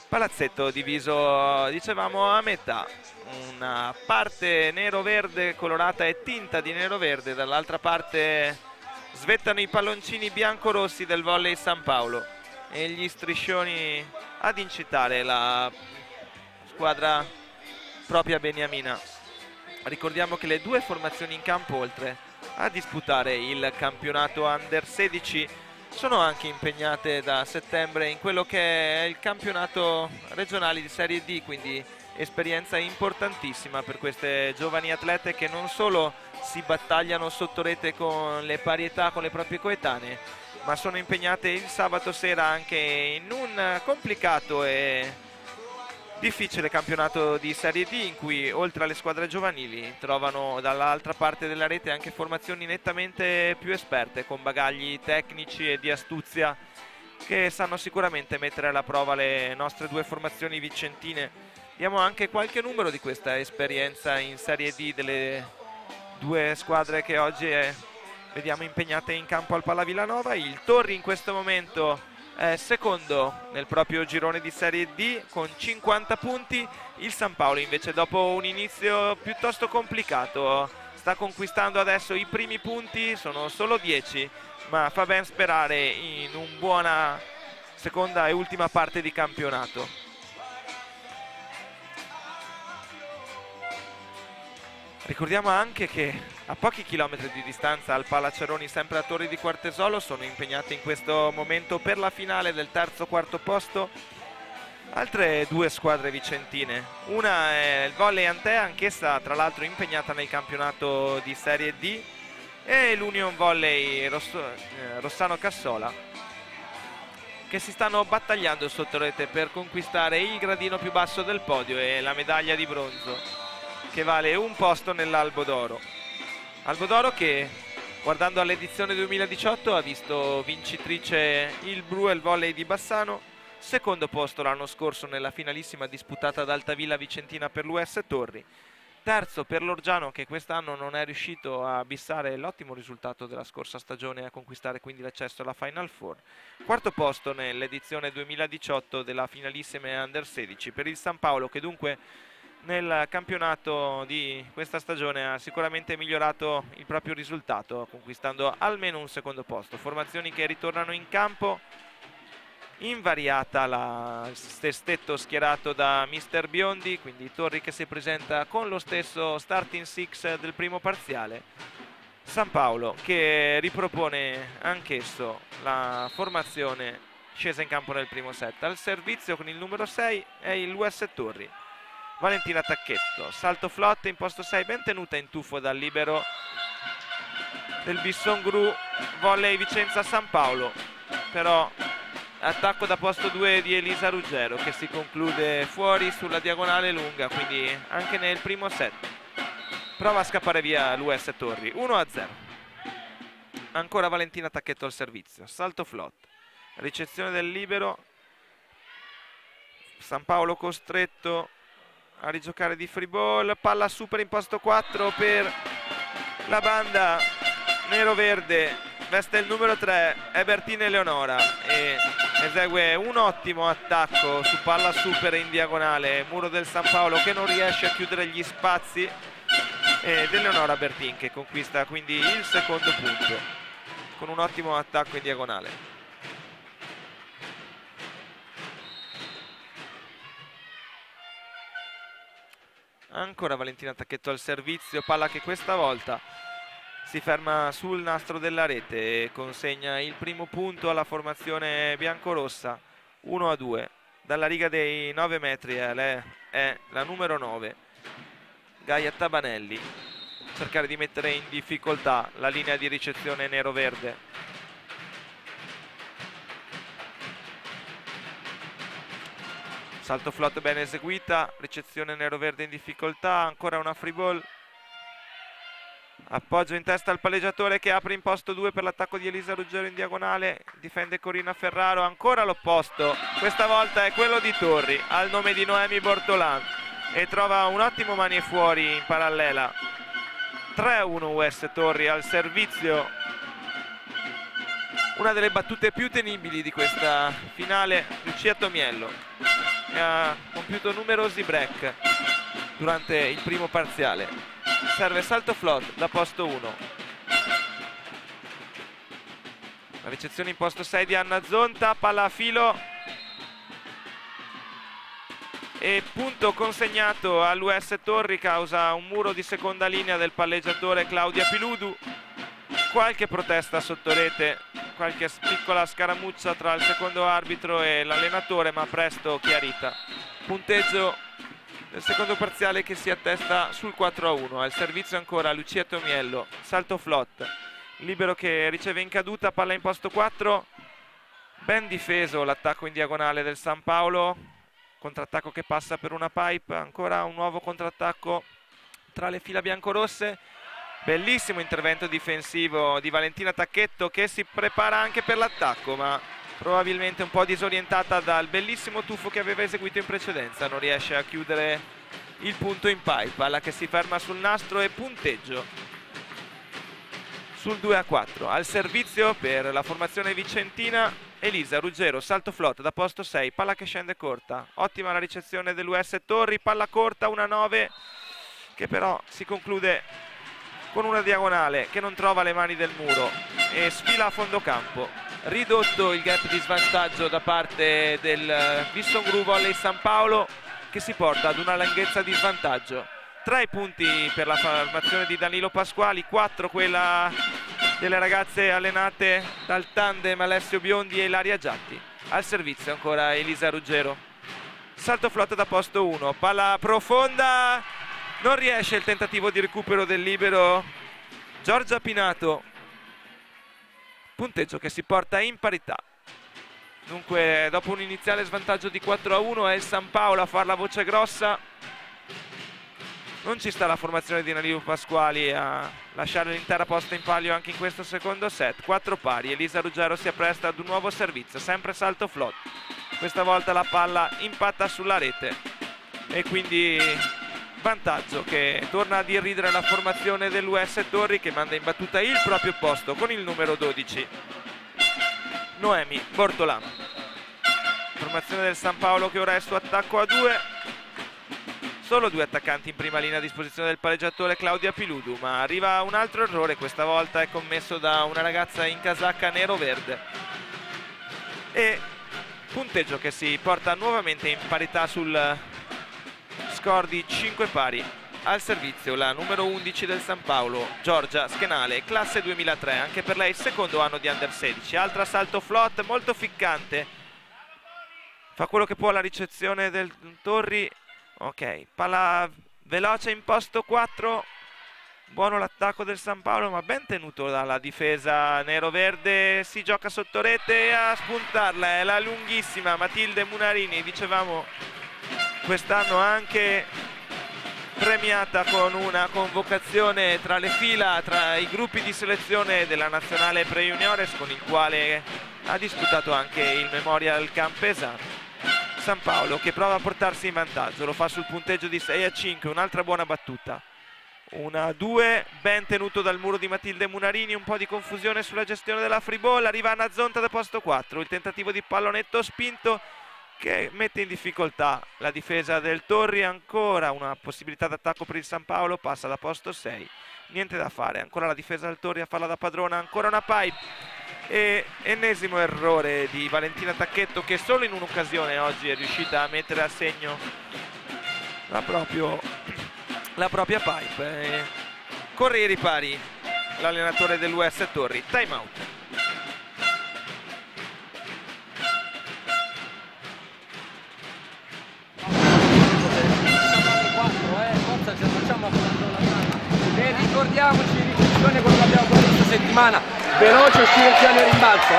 Palazzetto diviso, dicevamo, a metà, una parte nero-verde colorata e tinta di nero-verde, dall'altra parte svettano i palloncini bianco-rossi del Volley San Paolo e gli striscioni ad incitare la squadra propria beniamina. Ricordiamo che le due formazioni in campo, oltre a disputare il campionato Under 16, sono anche impegnate da settembre in quello che è il campionato regionale di Serie D, quindi esperienza importantissima per queste giovani atlete che non solo si battagliano sotto rete con le parietà con le proprie coetanee, ma sono impegnate il sabato sera anche in un complicato e difficile campionato di Serie D, in cui oltre alle squadre giovanili trovano dall'altra parte della rete anche formazioni nettamente più esperte, con bagagli tecnici e di astuzia che sanno sicuramente mettere alla prova le nostre due formazioni vicentine. Diamo anche qualche numero di questa esperienza in Serie D delle due squadre che oggi vediamo impegnate in campo al Pala Villanova. Il Torri in questo momento è secondo nel proprio girone di Serie D con 50 punti. Il San Paolo invece, dopo un inizio piuttosto complicato, sta conquistando adesso i primi punti, sono solo 10, ma fa ben sperare in una buona seconda e ultima parte di campionato. Ricordiamo anche che a pochi chilometri di distanza al Palaceroni, sempre a Torri di Quartesolo, sono impegnate in questo momento per la finale del terzo-quarto posto altre due squadre vicentine. Una è il Volley Antea, anch'essa tra l'altro impegnata nel campionato di Serie D, e l'Union Volley Rossano Cassola, che si stanno battagliando sotto rete per conquistare il gradino più basso del podio e la medaglia di bronzo, che vale un posto nell'Albo d'Oro. Albo d'Oro che, guardando all'edizione 2018, ha visto vincitrice il Bruel Volley di Bassano, secondo posto l'anno scorso nella finalissima disputata ad Altavilla Vicentina per l'US Torri, terzo per l'Orgiano, che quest'anno non è riuscito a bissare l'ottimo risultato della scorsa stagione e a conquistare quindi l'accesso alla Final Four, quarto posto nell'edizione 2018 della finalissima Under 16 per il San Paolo, che dunque nel campionato di questa stagione ha sicuramente migliorato il proprio risultato, conquistando almeno un secondo posto. Formazioni che ritornano in campo, invariata il sestetto schierato da Mister Biondi, quindi Torri che si presenta con lo stesso starting six del primo parziale, San Paolo che ripropone anch'esso la formazione scesa in campo nel primo set. Al servizio con il numero 6 è il US Torri, Valentina Tacchetto, salto flotte in posto 6, ben tenuta in tuffo dal libero del Bisson Gru Volley Vicenza San Paolo, però attacco da posto 2 di Elisa Ruggero che si conclude fuori sulla diagonale lunga, quindi anche nel primo set prova a scappare via l'US Torri. 1-0. Ancora Valentina Tacchetto al servizio, salto flotte, ricezione del libero, San Paolo costretto a rigiocare di free ball, palla super in posto 4 per la banda nero-verde, veste il numero 3 è Bertina Eleonora e esegue un ottimo attacco su palla super in diagonale, muro del San Paolo che non riesce a chiudere gli spazi, ed Eleonora Bertin che conquista quindi il secondo punto con un ottimo attacco in diagonale. Ancora Valentina Tacchetto al servizio, palla che questa volta si ferma sul nastro della rete e consegna il primo punto alla formazione biancorossa. 1-2 dalla riga dei 9 metri è la numero 9 Gaia Tabanelli, cercare di mettere in difficoltà la linea di ricezione nero-verde. Salto flot ben eseguita, ricezione nero-verde in difficoltà, ancora una free ball. Appoggio in testa al palleggiatore che apre in posto 2 per l'attacco di Elisa Ruggero in diagonale, difende Corina Ferraro, ancora l'opposto, questa volta è quello di Torri al nome di Noemi Bortolan e trova un ottimo mani fuori in parallela. 3-1 US Torri al servizio, una delle battute più tenibili di questa finale. Lucia Tomiello che ha compiuto numerosi break durante il primo parziale. Serve salto flot da posto 1. La ricezione in posto 6 di Anna Zonta, palla a filo e punto consegnato all'US Torri causa un muro di seconda linea del palleggiatore Claudia Piludu. Qualche protesta sotto rete, qualche piccola scaramuccia tra il secondo arbitro e l'allenatore, ma presto chiarita. Punteggio del secondo parziale che si attesta sul 4-1. Al servizio ancora Lucia Tomiello, salto flot, libero che riceve in caduta, palla in posto 4. Ben difeso l'attacco in diagonale del San Paolo, contrattacco che passa per una pipe, ancora un nuovo contrattacco tra le fila biancorosse. Bellissimo intervento difensivo di Valentina Tacchetto che si prepara anche per l'attacco, ma probabilmente un po' disorientata dal bellissimo tuffo che aveva eseguito in precedenza, non riesce a chiudere il punto in pipe. Palla che si ferma sul nastro e punteggio sul 2-4. Al servizio per la formazione vicentina Elisa Ruggero, salto flot da posto 6, palla che scende corta, ottima la ricezione dell'US Torri, palla corta 1-9 che però si conclude con una diagonale che non trova le mani del muro e sfila a fondo campo. Ridotto il gap di svantaggio da parte del Visson Gru Volley San Paolo che si porta ad una lunghezza di svantaggio. 3 i punti per la formazione di Danilo Pasquali, 4 quella delle ragazze allenate dal tandem Alessio Biondi e Ilaria Giatti. Al servizio ancora Elisa Ruggero, salto flot da posto 1, palla profonda, non riesce il tentativo di recupero del libero Giorgia Pinato, punteggio che si porta in parità. Dunque dopo un iniziale svantaggio di 4-1 è il San Paolo a far la voce grossa. Non ci sta la formazione di Danilo Pasquali a lasciare l'intera posta in palio anche in questo secondo set. 4 pari, Elisa Ruggero si appresta ad un nuovo servizio, sempre salto flot, questa volta la palla impatta sulla rete e quindi vantaggio che torna ad irridere la formazione dell'US Torri che manda in battuta il proprio posto con il numero 12 Noemi Bortolan. Formazione del San Paolo che ora è su attacco a 2, solo 2 attaccanti in prima linea a disposizione del palleggiatore Claudia Piludu, ma arriva un altro errore, questa volta è commesso da una ragazza in casacca nero-verde e punteggio che si porta nuovamente in parità sul score di 5 pari. Al servizio la numero 11 del San Paolo, Giorgia Schenale, classe 2003, anche per lei secondo anno di Under 16. Altra salto flot molto ficcante, fa quello che può la ricezione del Torri. Ok, palla veloce in posto 4, buono l'attacco del San Paolo ma ben tenuto dalla difesa nero-verde. Si gioca sotto rete, a spuntarla è la lunghissima Matilde Munarini, dicevamo quest'anno anche premiata con una convocazione tra le fila, tra i gruppi di selezione della nazionale pre-juniores, con il quale ha disputato anche il Memorial Campesano. San Paolo che prova a portarsi in vantaggio, lo fa sul punteggio di 6-5, un'altra buona battuta. 1-2, ben tenuto dal muro di Matilde Munarini, un po' di confusione sulla gestione della free ball, arriva Anna Zonta da posto 4, il tentativo di pallonetto spinto che mette in difficoltà la difesa del Torri. Ancora una possibilità d'attacco per il San Paolo, passa da posto 6, niente da fare, ancora la difesa del Torri a farla da padrona, ancora una pipe e ennesimo errore di Valentina Tacchetto che solo in un'occasione oggi è riuscita a mettere a segno la propria pipe. Corre ai ripari l'allenatore dell'US Torri. Time out. E ricordiamoci riflessione quello che abbiamo fatto questa settimana, veloce uscire il piano e rimbalzo,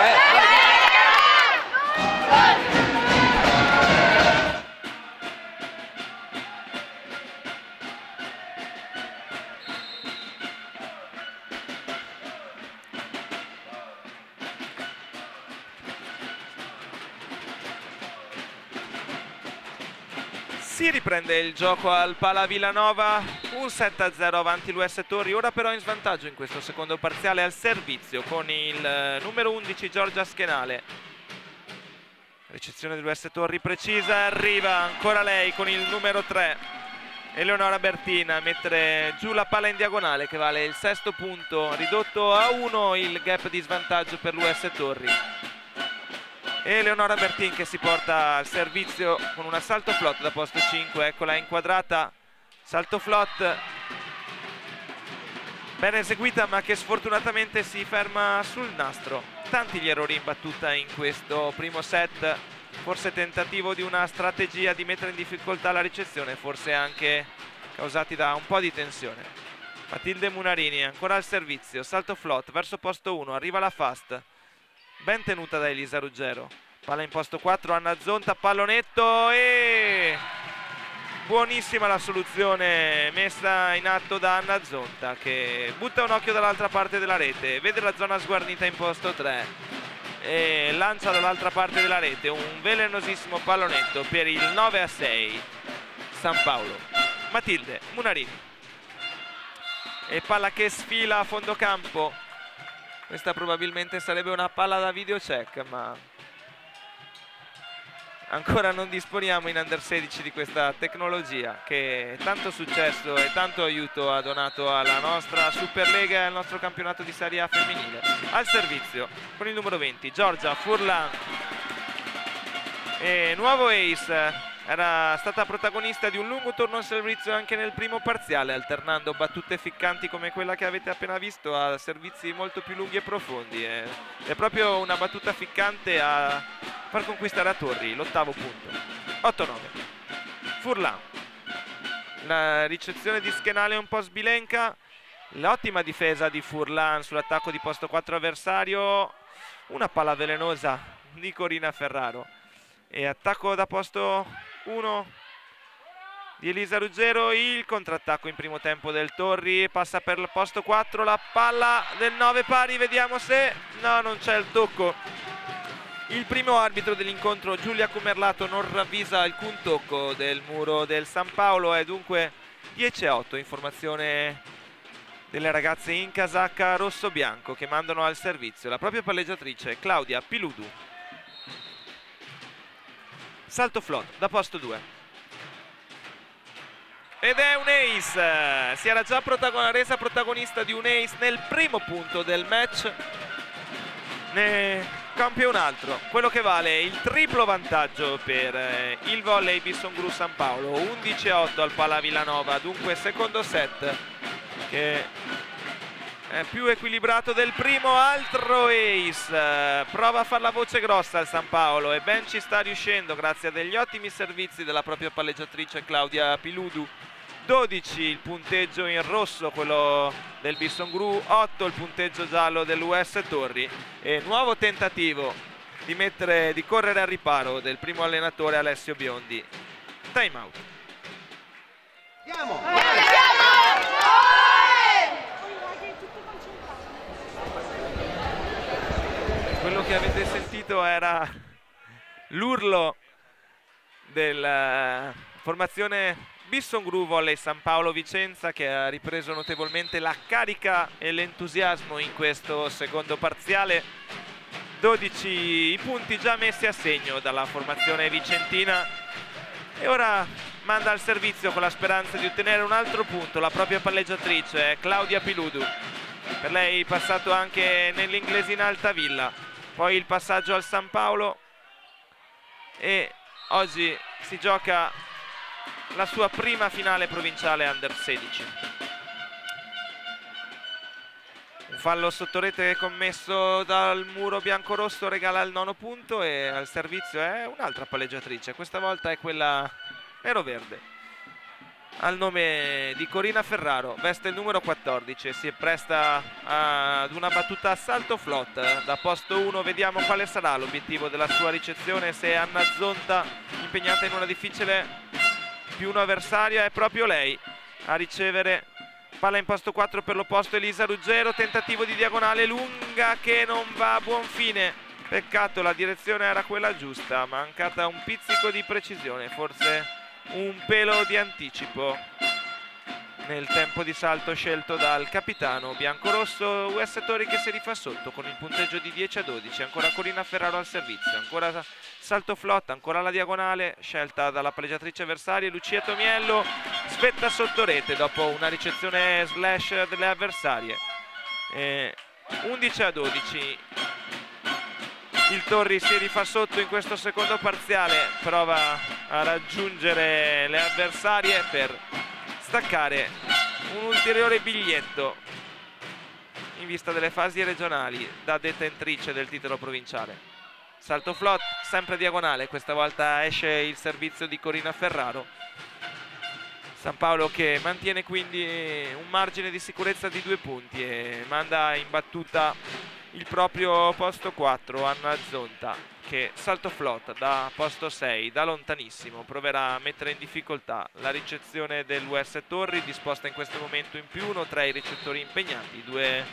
Si riprende il gioco al Pala Villanova, un 7-0 avanti l'US Torri, ora però in svantaggio in questo secondo parziale al servizio con il numero 11 Giorgia Schenale. Ricezione dell'US Torri precisa, arriva ancora lei con il numero 3, Eleonora Bertin, a mettere giù la palla in diagonale che vale il sesto punto, ridotto a 1 il gap di svantaggio per l'US Torri. Eleonora Bertin che si porta al servizio con una salto flot da posto 5, eccola inquadrata, salto flot ben eseguita ma che sfortunatamente si ferma sul nastro. Tanti gli errori in battuta in questo primo set, forse tentativo di una strategia di mettere in difficoltà la ricezione, forse anche causati da un po' di tensione. Matilde Munarini ancora al servizio, salto flot verso posto 1, arriva la fast. Ben tenuta da Elisa Ruggero, palla in posto 4, Anna Zonta, pallonetto e buonissima la soluzione messa in atto da Anna Zonta che butta un occhio dall'altra parte della rete, vede la zona sguarnita in posto 3 e lancia dall'altra parte della rete un velenosissimo pallonetto per il 9-6 San Paolo. Matilde Munarini e palla che sfila a fondo campo. Questa probabilmente sarebbe una palla da video check, ma ancora non disponiamo in Under 16 di questa tecnologia che tanto successo e tanto aiuto ha donato alla nostra Superlega e al nostro campionato di Serie A femminile. Al servizio con il numero 20 Giorgia Furlan e nuovo ace. Era stata protagonista di un lungo turno al servizio anche nel primo parziale, alternando battute ficcanti come quella che avete appena visto a servizi molto più lunghi e profondi. È proprio una battuta ficcante a far conquistare a Torri l'ottavo punto. 8-9. Furlan. La ricezione di Schenale è un po' sbilenca. L'ottima difesa di Furlan sull'attacco di posto 4 avversario. Una palla velenosa di Corina Ferraro. E attacco da posto 1 di Elisa Ruggero, il contrattacco in primo tempo del Torri, passa per il posto 4, la palla del 9 pari, vediamo se no, non c'è il tocco. Il primo arbitro dell'incontro Giulia Cumerlato non ravvisa alcun tocco del muro del San Paolo, è dunque 10-8, informazione delle ragazze in casacca rosso-bianco che mandano al servizio la propria palleggiatrice Claudia Piludu. Salto flot da posto 2 ed è un ace, si era già resa protagonista di un ace nel primo punto del match, ne compie un altro, quello che vale il triplo vantaggio per il volley Bisson Gru San Paolo. 11-8 al Pala Villanova, dunque secondo set che è più equilibrato del primo. Altro ace, prova a far la voce grossa al San Paolo e ben ci sta riuscendo grazie a degli ottimi servizi della propria palleggiatrice Claudia Piludu. 12 il punteggio in rosso, quello del Bisson Gru, 8 il punteggio giallo dell'US Torri e nuovo tentativo di correre al riparo del primo allenatore Alessio Biondi. Time out. Andiamo! Quello che avete sentito era l'urlo della formazione Bisson Gru Volley San Paolo Vicenza, che ha ripreso notevolmente la carica e l'entusiasmo in questo secondo parziale. 12 i punti già messi a segno dalla formazione vicentina e ora manda al servizio con la speranza di ottenere un altro punto la propria palleggiatrice Claudia Piludu. Per lei passato anche nell'Inglesina Altavilla, poi il passaggio al San Paolo e oggi si gioca la sua prima finale provinciale Under 16. fallo sotto rete commesso dal muro biancorosso regala il 9° punto, e al servizio è un'altra palleggiatrice, questa volta è quella nero-verde, al nome di Corina Ferraro, veste il numero 14 e si presta ad una battuta a salto float da posto 1. Vediamo quale sarà l'obiettivo della sua ricezione, se Anna Zonta, impegnata in una difficile +1 avversaria, è proprio lei a ricevere. Palla in posto 4 per l'opposto Elisa Ruggero, tentativo di diagonale lunga che non va a buon fine, peccato, la direzione era quella giusta, mancata un pizzico di precisione, forse un pelo di anticipo nel tempo di salto scelto dal capitano biancorosso. US Torri che si rifà sotto con il punteggio di 10-12, ancora Corina Ferraro al servizio, ancora salto flotta, ancora la diagonale scelta dalla palleggiatrice avversaria. Lucia Tomiello svetta sotto rete dopo una ricezione slash delle avversarie. 11-12, il Torri si rifà sotto in questo secondo parziale, prova a raggiungere le avversarie per staccare un ulteriore biglietto in vista delle fasi regionali da detentrice del titolo provinciale. Salto flot, sempre diagonale, questa volta esce il servizio di Corina Ferraro. San Paolo che mantiene quindi un margine di sicurezza di 2 punti e manda in battuta il proprio posto 4 Anna Zonta, che salto flot da posto 6 da lontanissimo proverà a mettere in difficoltà la ricezione dell'US Torri, disposta in questo momento in +1 tra i ricettori impegnati, 2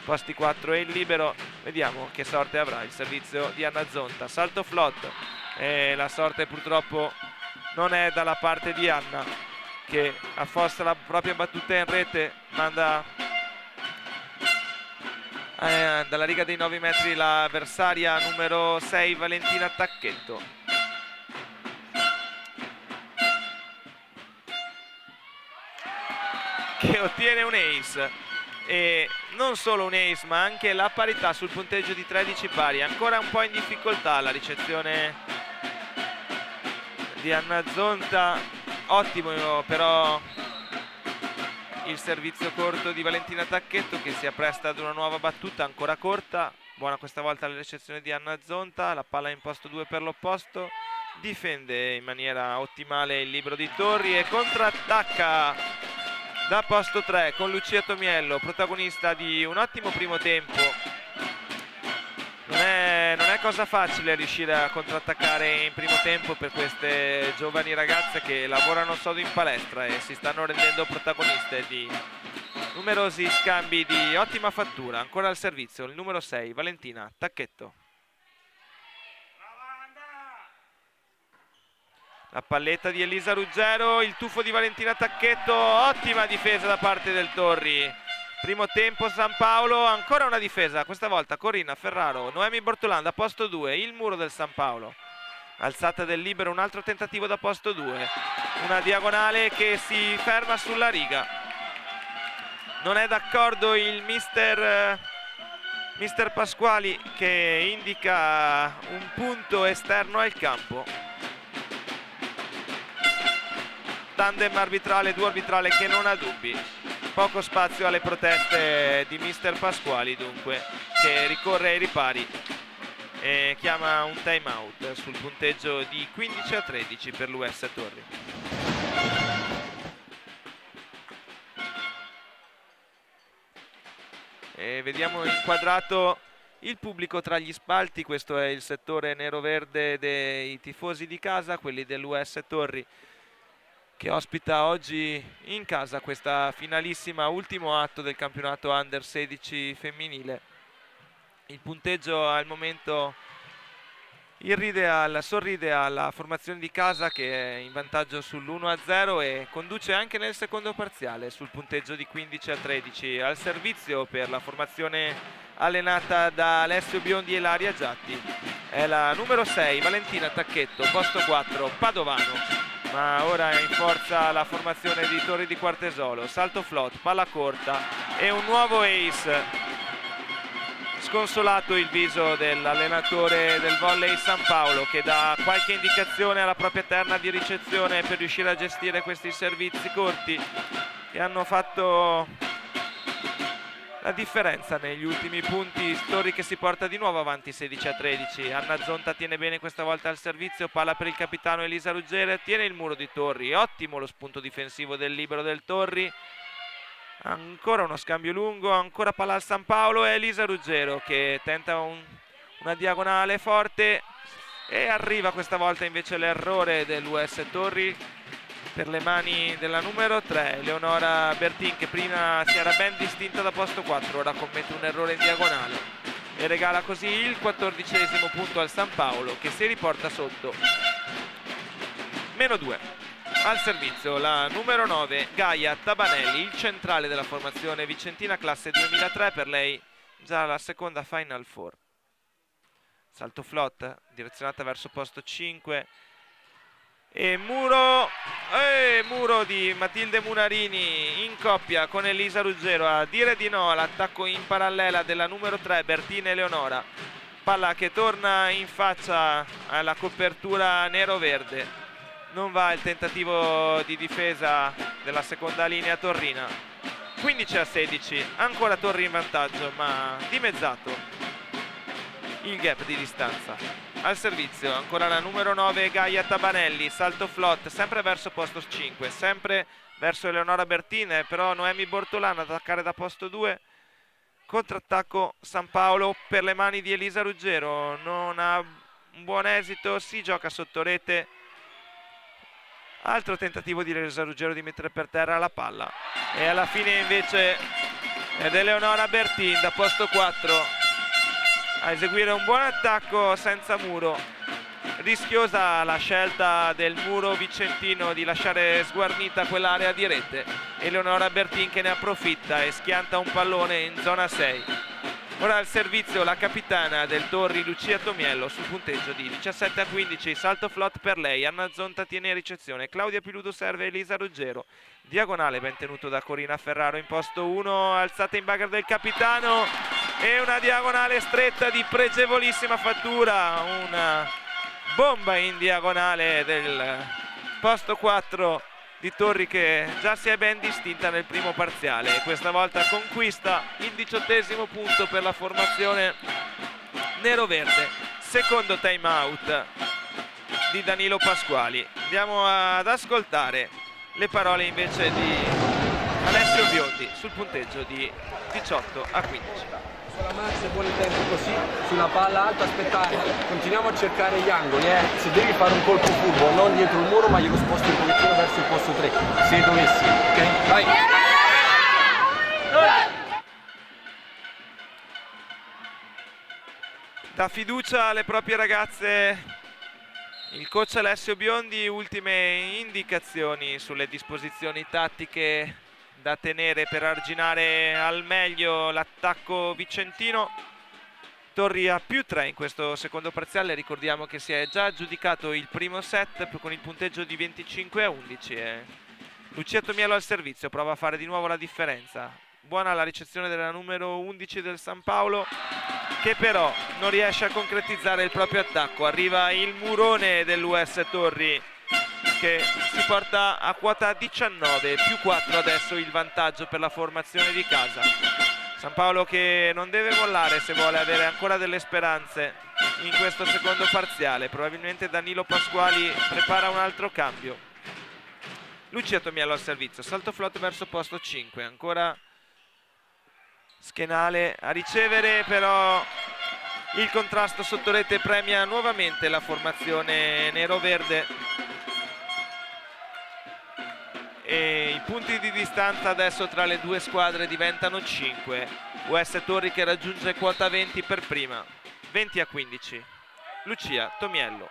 posti 4 e il libero. Vediamo che sorte avrà il servizio di Anna Zonta. Salto flot, e la sorte purtroppo non è dalla parte di Anna, che affossa la propria battuta in rete, manda dalla riga dei 9 metri l'avversaria numero 6 Valentina Tacchetto. Che ottiene un ace, e non solo un ace ma anche la parità sul punteggio di 13 pari. Ancora un po' in difficoltà la ricezione di Anna Zonta, ottimo però il servizio corto di Valentina Tacchetto, che si appresta ad una nuova battuta ancora corta. Buona questa volta la ricezione di Anna Zonta, la palla in posto 2 per l'opposto, difende in maniera ottimale il libero di Torri e contrattacca da posto 3 con Lucia Tomiello, protagonista di un ottimo primo tempo. Non è cosa facile riuscire a contrattaccare in primo tempo per queste giovani ragazze che lavorano sodo in palestra e si stanno rendendo protagoniste di numerosi scambi di ottima fattura. Ancora al servizio il numero 6 Valentina Tacchetto. La palletta di Elisa Ruggero, il tuffo di Valentina Tacchetto, ottima difesa da parte del Torri. Primo tempo San Paolo, ancora una difesa, questa volta Corina Ferraro, Noemi Bortolan da posto 2, il muro del San Paolo. Alzata del libero, un altro tentativo da posto 2, una diagonale che si ferma sulla riga. Non è d'accordo il mister Pasquali, che indica un punto esterno al campo. Tandem arbitrale, duo arbitrale che non ha dubbi. Poco spazio alle proteste di mister Pasquali dunque, che ricorre ai ripari e chiama un time out sul punteggio di 15-13 per l'US Torri. E vediamo inquadrato il pubblico tra gli spalti. Questo è il settore nero-verde dei tifosi di casa, quelli dell'US Torri, che ospita oggi in casa questa finalissima, ultimo atto del campionato Under 16 femminile. Il punteggio al momento sorride alla formazione di casa, che è in vantaggio sull'1-0 e conduce anche nel secondo parziale sul punteggio di 15-13. Al servizio per la formazione allenata da Alessio Biondi e Laria Giatti è la numero 6 Valentina Tacchetto, posto 4 Padovano. Ma ora è in forza la formazione di Torri di Quartesolo. Salto flot, palla corta e un nuovo ace. Sconsolato il viso dell'allenatore del volley San Paolo, che dà qualche indicazione alla propria terna di ricezione per riuscire a gestire questi servizi corti che hanno fatto la differenza negli ultimi punti. Torri che si porta di nuovo avanti 16-13. Anna Zonta tiene bene questa volta al servizio, palla per il capitano Elisa Ruggero, tiene il muro di Torri, ottimo lo spunto difensivo del libero del Torri. Ancora uno scambio lungo, ancora palla al San Paolo e Elisa Ruggero che tenta una diagonale forte e arriva questa volta invece l'errore dell'US Torri per le mani della numero 3 Eleonora Bertin, che prima si era ben distinta da posto 4, ora commette un errore in diagonale e regala così il 14° punto al San Paolo, che si riporta sotto -2. Al servizio la numero 9 Gaia Tabanelli, il centrale della formazione vicentina classe 2003, per lei già la seconda Final Four. Salto flot direzionata verso posto 5 e muro di Matilde Munarini in coppia con Elisa Ruggero a dire di no all'attacco in parallela della numero 3 Bertina Eleonora. Palla che torna in faccia alla copertura nero-verde. Non va il tentativo di difesa della seconda linea torrina. 15-16, ancora Torri in vantaggio, ma dimezzato il gap di distanza. Al servizio ancora la numero 9 Gaia Tabanelli, salto flot sempre verso posto 5, sempre verso Eleonora Bertine, però Noemi Bortolano ad attaccare da posto 2. Contrattacco San Paolo per le mani di Elisa Ruggero, non ha un buon esito, si gioca sotto rete. Altro tentativo di Elisa Ruggero di mettere per terra la palla e alla fine invece ed Eleonora Bertin da posto 4 a eseguire un buon attacco senza muro. Rischiosa la scelta del muro vicentino di lasciare sguarnita quell'area di rete. Eleonora Bertin che ne approfitta e schianta un pallone in zona 6. Ora al servizio la capitana del Torri Lucia Tomiello sul punteggio di 17-15, salto flot per lei. Anna Zonta tiene in ricezione, Claudia Piludo serve Elisa Ruggero, diagonale ben tenuto da Corina Ferraro in posto 1, alzata in bagger del capitano e una diagonale stretta di pregevolissima fattura, una bomba in diagonale del posto 4 di Torri che già si è ben distinta nel primo parziale e questa volta conquista il 18° punto per la formazione nero-verde. Secondo time out di Danilo Pasquali. Andiamo ad ascoltare le parole invece di Alessio Biondi sul punteggio di 18-15. Sulla mazza buoni tempi così, sulla palla alta aspettare, continuiamo a cercare gli angoli, se devi fare un colpo furbo non dietro il muro ma glielo sposti un pochettino verso il posto 3, se dovessi, ok? Vai! Dà fiducia alle proprie ragazze il coach Alessio Biondi, ultime indicazioni sulle disposizioni tattiche da tenere per arginare al meglio l'attacco vicentino. Torri a +3 in questo secondo parziale, ricordiamo che si è già aggiudicato il primo set con il punteggio di 25-11 e Lucia Tomiello al servizio, prova a fare di nuovo la differenza. Buona la ricezione della numero 11 del San Paolo, che però non riesce a concretizzare il proprio attacco. Arriva il murone dell'US Torri che si porta a quota 19, +4 adesso il vantaggio per la formazione di casa. San Paolo che non deve mollare se vuole avere ancora delle speranze in questo secondo parziale. Probabilmente Danilo Pasquali prepara un altro cambio. Lucia Tomiello al servizio, salto flot verso posto 5, ancora Schenale a ricevere, però il contrasto sotto rete premia nuovamente la formazione nero-verde e i punti di distanza adesso tra le due squadre diventano 5. US Torri che raggiunge quota 20 per prima, 20-15. Lucia Tomiello.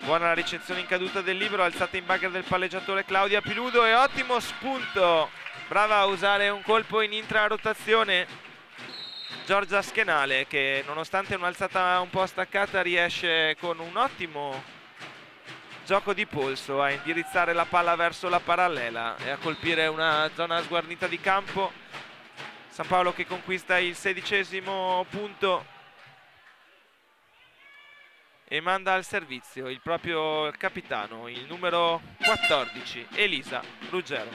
Buona la ricezione in caduta del libero, alzata in bagger del palleggiatore Claudia Piludo e ottimo spunto. Brava a usare un colpo in intrarotazione Giorgia Schenale, che nonostante un'alzata un po' staccata riesce con un ottimo gioco di polso a indirizzare la palla verso la parallela e a colpire una zona sguarnita di campo. San Paolo che conquista il 16° punto e manda al servizio il proprio capitano, il numero 14 Elisa Ruggero.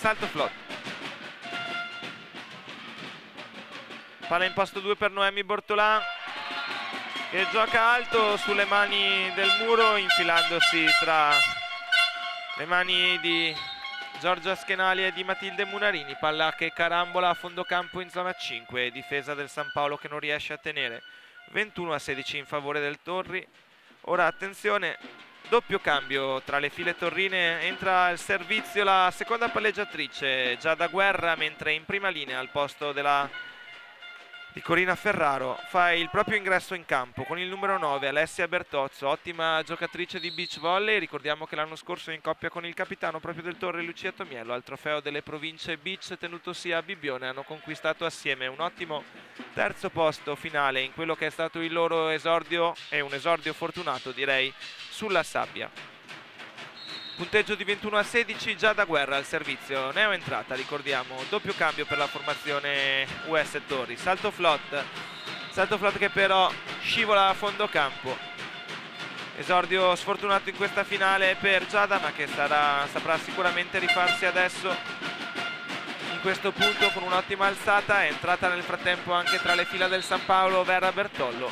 salto flot. Palla in posto 2 per Noemi Bortolan, che gioca alto sulle mani del muro, infilandosi tra le mani di Giorgia Skenali e di Matilde Munarini. Palla che carambola a fondo campo in zona 5, difesa del San Paolo che non riesce a tenere. 21-16 in favore del Torri. Ora attenzione, doppio cambio tra le file torrine, entra al servizio la seconda palleggiatrice Giada Guerra, mentre in prima linea al posto di Corina Ferraro fa il proprio ingresso in campo con il numero 9 Alessia Bertozzo, ottima giocatrice di beach volley. Ricordiamo che l'anno scorso in coppia con il capitano proprio del Torre Lucia Tomiello al trofeo delle province beach tenutosi a Bibbione hanno conquistato assieme un ottimo terzo posto finale in quello che è stato il loro esordio, e un esordio fortunato direi, sulla sabbia. Punteggio di 21-16, Giada Guerra al servizio, neoentrata, ricordiamo, doppio cambio per la formazione US Torri. Salto flot che però scivola a fondo campo. Esordio sfortunato in questa finale per Giada, ma che saprà sicuramente rifarsi adesso in questo punto con un'ottima alzata. È entrata nel frattempo anche tra le fila del San Paolo Vera Bertollo.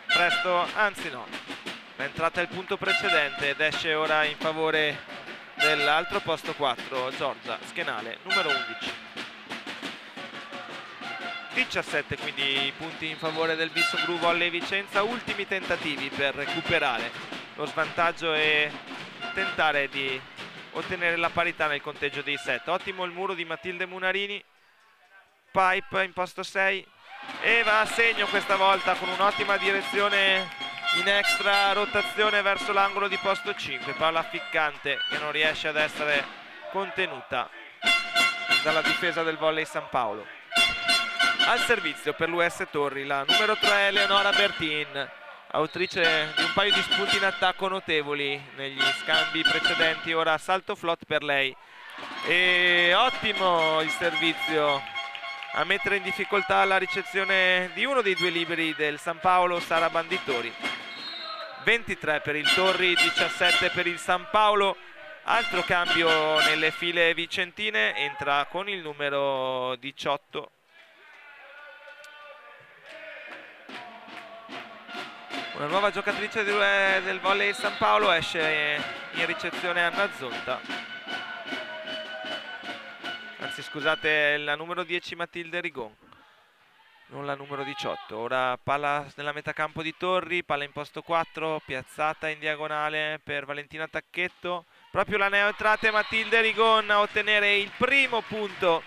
Presto, anzi no, è entrata il punto precedente ed esce ora in favore dell'altro posto 4 Giorgia Skenale, numero 11. 17 quindi i punti in favore del Visso Gru Volley Vicenza. Ultimi tentativi per recuperare lo svantaggio e tentare di ottenere la parità nel conteggio dei set. Ottimo il muro di Matilde Munarini, pipe in posto 6 e va a segno questa volta con un'ottima direzione in extra rotazione verso l'angolo di posto 5. Palla ficcante che non riesce ad essere contenuta dalla difesa del volley San Paolo. Al servizio per l'US Torri la numero 3 Eleonora Bertin, autrice di un paio di spunti in attacco notevoli negli scambi precedenti. Ora salto flot per lei e ottimo il servizio a mettere in difficoltà la ricezione di uno dei due liberi del San Paolo, Sara Banditori. 23 per il Torri, 17 per il San Paolo. Altro cambio nelle file vicentine, entra con il numero 18 una nuova giocatrice del volley San Paolo, esce in ricezione Anna Zonta, anzi scusate, la numero 10 Matilde Rigon, non la numero 18. Ora palla nella metacampo di Torri, palla in posto 4, piazzata in diagonale per Valentina Tacchetto. Proprio la neoentrata Matilde Rigon a ottenere il primo punto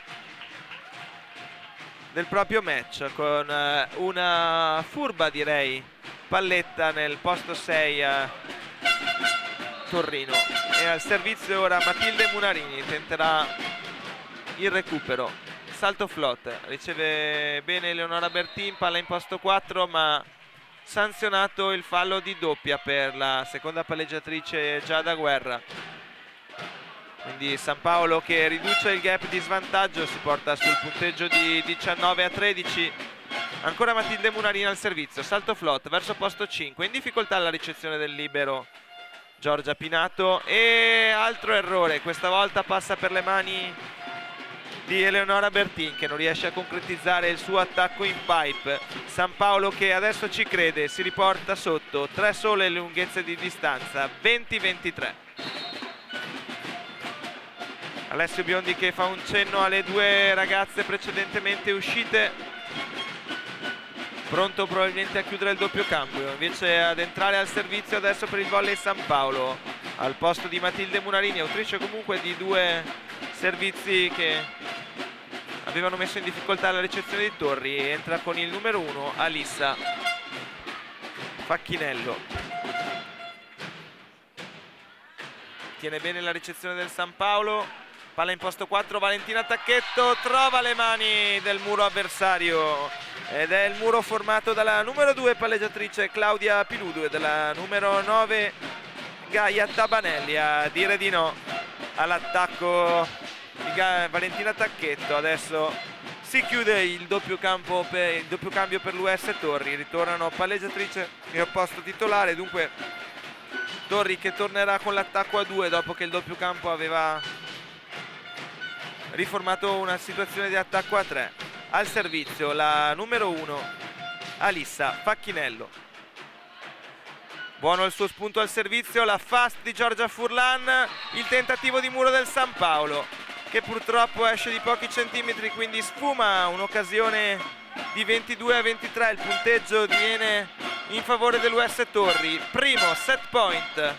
del proprio match con una furba direi palletta nel posto 6 a Torrino. E al servizio ora Matilde Munarini tenterà il recupero. Salto flot, riceve bene Eleonora Bertin, palla in posto 4 ma sanzionato il fallo di doppia per la seconda palleggiatrice Giada Guerra. Quindi San Paolo che riduce il gap di svantaggio, si porta sul punteggio di 19-13. Ancora Matilde Munarini al servizio, salto flot verso posto 5, in difficoltà alla ricezione del libero Giorgia Pinato e altro errore, questa volta passa per le mani di Eleonora Bertin che non riesce a concretizzare il suo attacco in pipe. San Paolo che adesso ci crede, si riporta sotto 3 sole lunghezze di distanza, 20-23. Alessio Biondi che fa un cenno alle due ragazze precedentemente uscite, pronto probabilmente a chiudere il doppio cambio, invece ad entrare al servizio adesso per il volley San Paolo al posto di Matilde Munarini, autrice comunque di due servizi che avevano messo in difficoltà la ricezione di Torri. Entra con il numero 1 Alissa Facchinello, tiene bene la ricezione del San Paolo, palla in posto 4 Valentina Tacchetto, trova le mani del muro avversario ed è il muro formato dalla numero 2 palleggiatrice Claudia Piludu e dalla numero 9 Gaia Tabanelli a dire di no all'attacco di Valentina Tacchetto. Adesso si chiude il doppio cambio per l'US Torri, ritornano palleggiatrice al posto titolare, dunque Torri che tornerà con l'attacco a 2 dopo che il doppio campo aveva riformato una situazione di attacco a 3. Al servizio la numero 1 Alissa Facchinello. Buono il suo spunto al servizio, la fast di Giorgia Furlan, il tentativo di muro del San Paolo che purtroppo esce di pochi centimetri, quindi sfuma un'occasione di 22-23. Il punteggio viene in favore dell'US Torri. Primo set point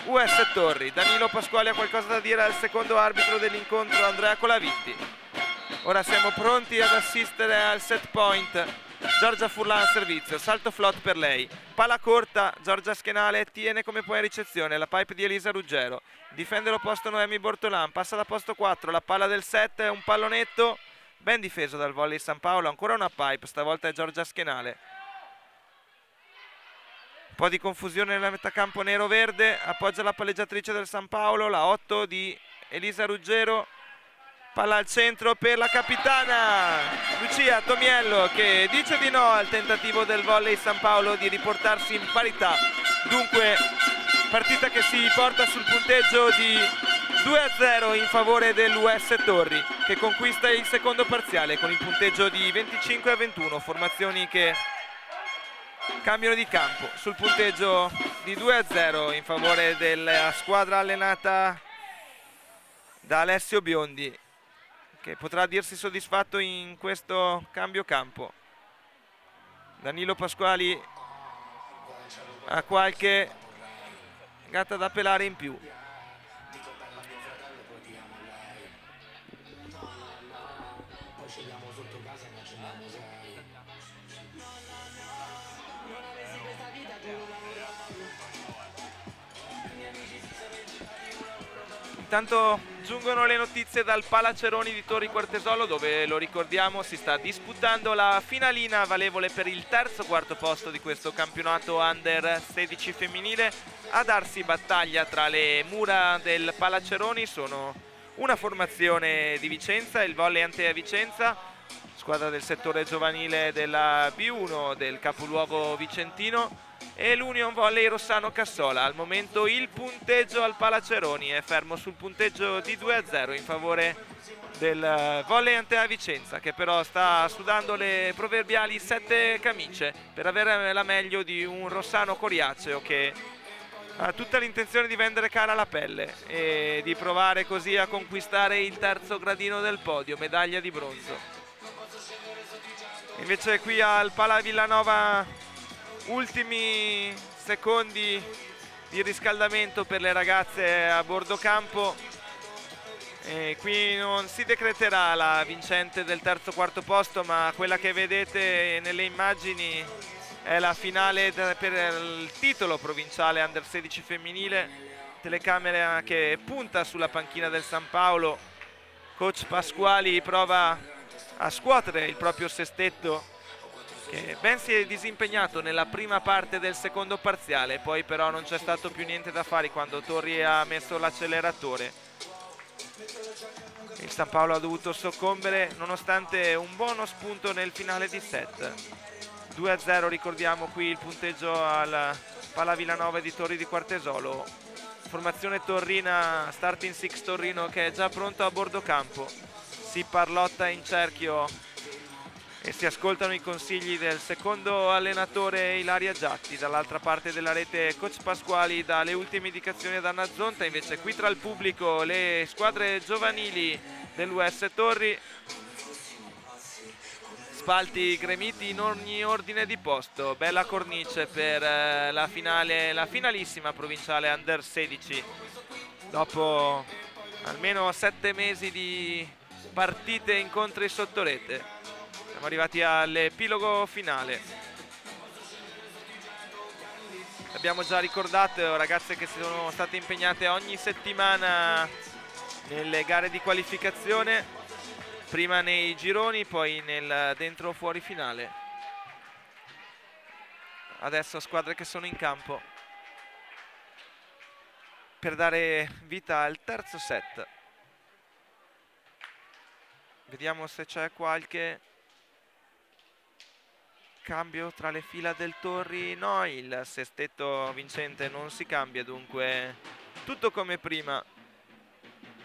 US Torri. Danilo Pasquali ha qualcosa da dire al secondo arbitro dell'incontro, Andrea Colavitti. Ora siamo pronti ad assistere al set point. Giorgia Furlan al servizio, salto flot per lei, palla corta, Giorgia Schenale tiene come poi a ricezione la pipe di Elisa Ruggero, difende l'opposto Noemi Bortolan, passa da posto 4, la palla del set, un pallonetto ben difeso dal volley San Paolo, ancora una pipe, stavolta è Giorgia Schenale. Un po' di confusione nella metacampo nero-verde, appoggia la palleggiatrice del San Paolo, la 8 di Elisa Ruggero. Palla al centro per la capitana Lucia Tomiello che dice di no al tentativo del volley San Paolo di riportarsi in parità. Dunque partita che si porta sul punteggio di 2-0 in favore dell'US Torri, che conquista il secondo parziale con il punteggio di 25-21. Formazioni che cambiano di campo sul punteggio di 2-0 in favore della squadra allenata da Alessio Biondi, che potrà dirsi soddisfatto in questo cambio campo. Danilo Pasquali ha qualche gatta da pelare in più. Intanto giungono le notizie dal Palaceroni di Torri Quartesolo, dove, lo ricordiamo, si sta disputando la finalina valevole per il quarto posto di questo campionato Under 16 femminile. A darsi battaglia tra le mura del Palaceroni sono una formazione di Vicenza, il Volley Antea Vicenza, squadra del settore giovanile della B1 del capoluogo vicentino, e l'Union Volley Rossano Cassola. Al momento il punteggio al Palaceroni è fermo sul punteggio di 2-0 in favore del Volley Antea Vicenza, che però sta sudando le proverbiali 7 camicie per avere la meglio di un Rossano Coriaceo che ha tutta l'intenzione di vendere cara la pelle e di provare così a conquistare il terzo gradino del podio, medaglia di bronzo. Invece qui al Pala Villanova ultimi secondi di riscaldamento per le ragazze a bordo campo, e qui non si decreterà la vincente del quarto posto, ma quella che vedete nelle immagini è la finale per il titolo provinciale Under 16 femminile. Telecamera che punta sulla panchina del San Paolo, coach Pasquali prova a scuotere il proprio sestetto che ben si è disimpegnato nella prima parte del secondo parziale, poi però non c'è stato più niente da fare quando Torri ha messo l'acceleratore. Il San Paolo ha dovuto soccombere nonostante un buono spunto nel finale di set. 2-0, ricordiamo qui il punteggio al Pala Villanova di Torri di Quartesolo. Formazione torrina, starting six Torrino che è già pronto a bordo campo. Si parlotta in cerchio e si ascoltano i consigli del secondo allenatore Ilaria Giatti. Dall'altra parte della rete coach Pasquali dà le ultime indicazioni ad Anna Zonta. Invece qui tra il pubblico le squadre giovanili dell'US Torri, spalti gremiti in ogni ordine di posto. Bella cornice per la finale, la finalissima provinciale Under 16 dopo almeno 7 mesi di partite, incontri sotto rete. Siamo arrivati all'epilogo finale. Abbiamo già ricordato ragazze che sono state impegnate ogni settimana nelle gare di qualificazione, prima nei gironi, poi nel dentro o fuori finale. Adesso squadre che sono in campo per dare vita al terzo set. Vediamo se c'è qualche cambio tra le fila del Torri, no, il sestetto vincente non si cambia, dunque tutto come prima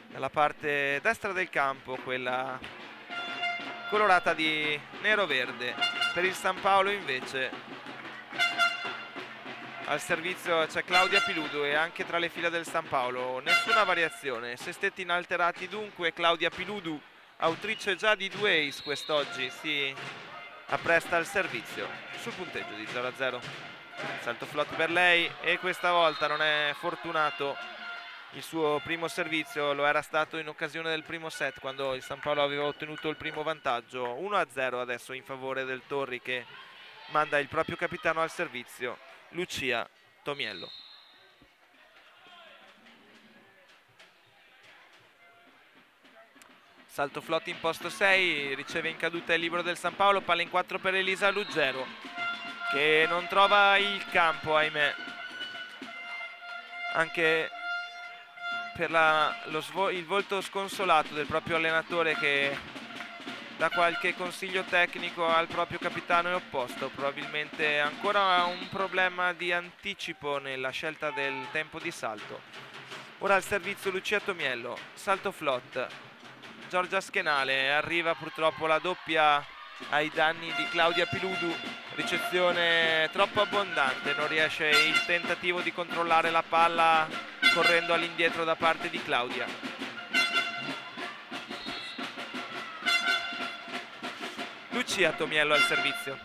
nella parte destra del campo, quella colorata di nero-verde. Per il San Paolo invece al servizio c'è Claudia Piludu e anche tra le fila del San Paolo nessuna variazione, sestetti inalterati, dunque Claudia Piludu, autrice già di 2 ace quest'oggi, si appresta al servizio sul punteggio di 0-0. Salto flot per lei e questa volta non è fortunato il suo primo servizio, lo era stato in occasione del primo set quando il San Paolo aveva ottenuto il primo vantaggio. 1-0 adesso in favore del Torri, che manda il proprio capitano al servizio, Lucia Tomiello. Salto flot in posto 6, riceve in caduta il libero del San Paolo, palla in 4 per Elisa Ruggero che non trova il campo, ahimè, anche per il volto sconsolato del proprio allenatore, che dà qualche consiglio tecnico al proprio capitano e opposto. Probabilmente ancora un problema di anticipo nella scelta del tempo di salto. Ora al servizio Lucia Tomiello, salto flot, Giorgia Schenale, arriva purtroppo la doppia ai danni di Claudia Piludu, ricezione troppo abbondante, non riesce il tentativo di controllare la palla correndo all'indietro da parte di Claudia. Lucia Tomiello al servizio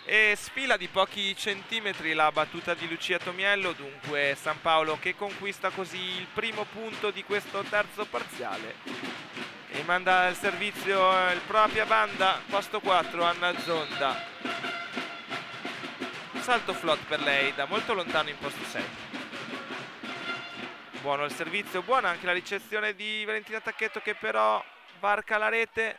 e sfila di pochi centimetri la battuta di Lucia Tomiello, dunque San Paolo che conquista così il primo punto di questo terzo parziale e manda al servizio il propria banda, posto 4 Anna Zonda. Salto flot per lei da molto lontano in posto 6. Buono il servizio, buona anche la ricezione di Valentina Tacchetto, che però varca la rete.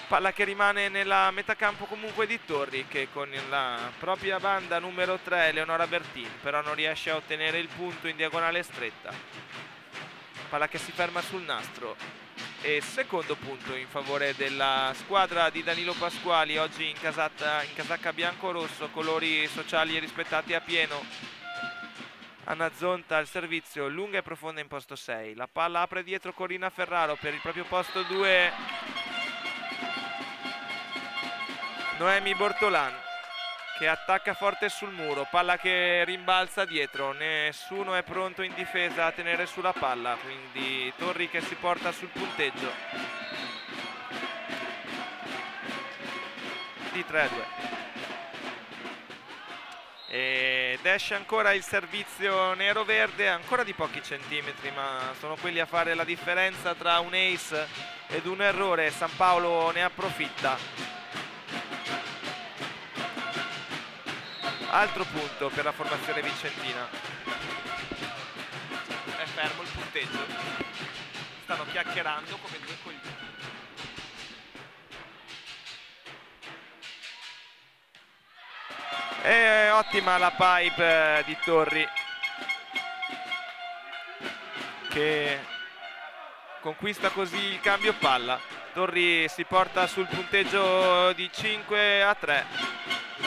Palla che rimane nella metacampo comunque di Torri, che con la propria banda numero 3 Leonora Bertin però non riesce a ottenere il punto in diagonale stretta. Palla che si ferma sul nastro e secondo punto in favore della squadra di Danilo Pasquali, oggi in casacca bianco-rosso, colori sociali e rispettati a pieno. Anna Zonta al servizio, lunga e profonda in posto 6. La palla apre dietro Corina Ferraro, per il proprio posto 2 Noemi Bortolan, che attacca forte sul muro, palla che rimbalza dietro, nessuno è pronto in difesa a tenere sulla palla, quindi Torri che si porta sul punteggio di 3-2. Ed esce ancora il servizio nero-verde, ancora di pochi centimetri, ma sono quelli a fare la differenza tra un ace ed un errore. San Paolo ne approfitta. Altro punto per la formazione vicentina. È fermo il punteggio. Stanno chiacchierando come due coglioni. È ottima la pipe di Torri, che conquista così il cambio palla. Torri si porta sul punteggio di 5-3.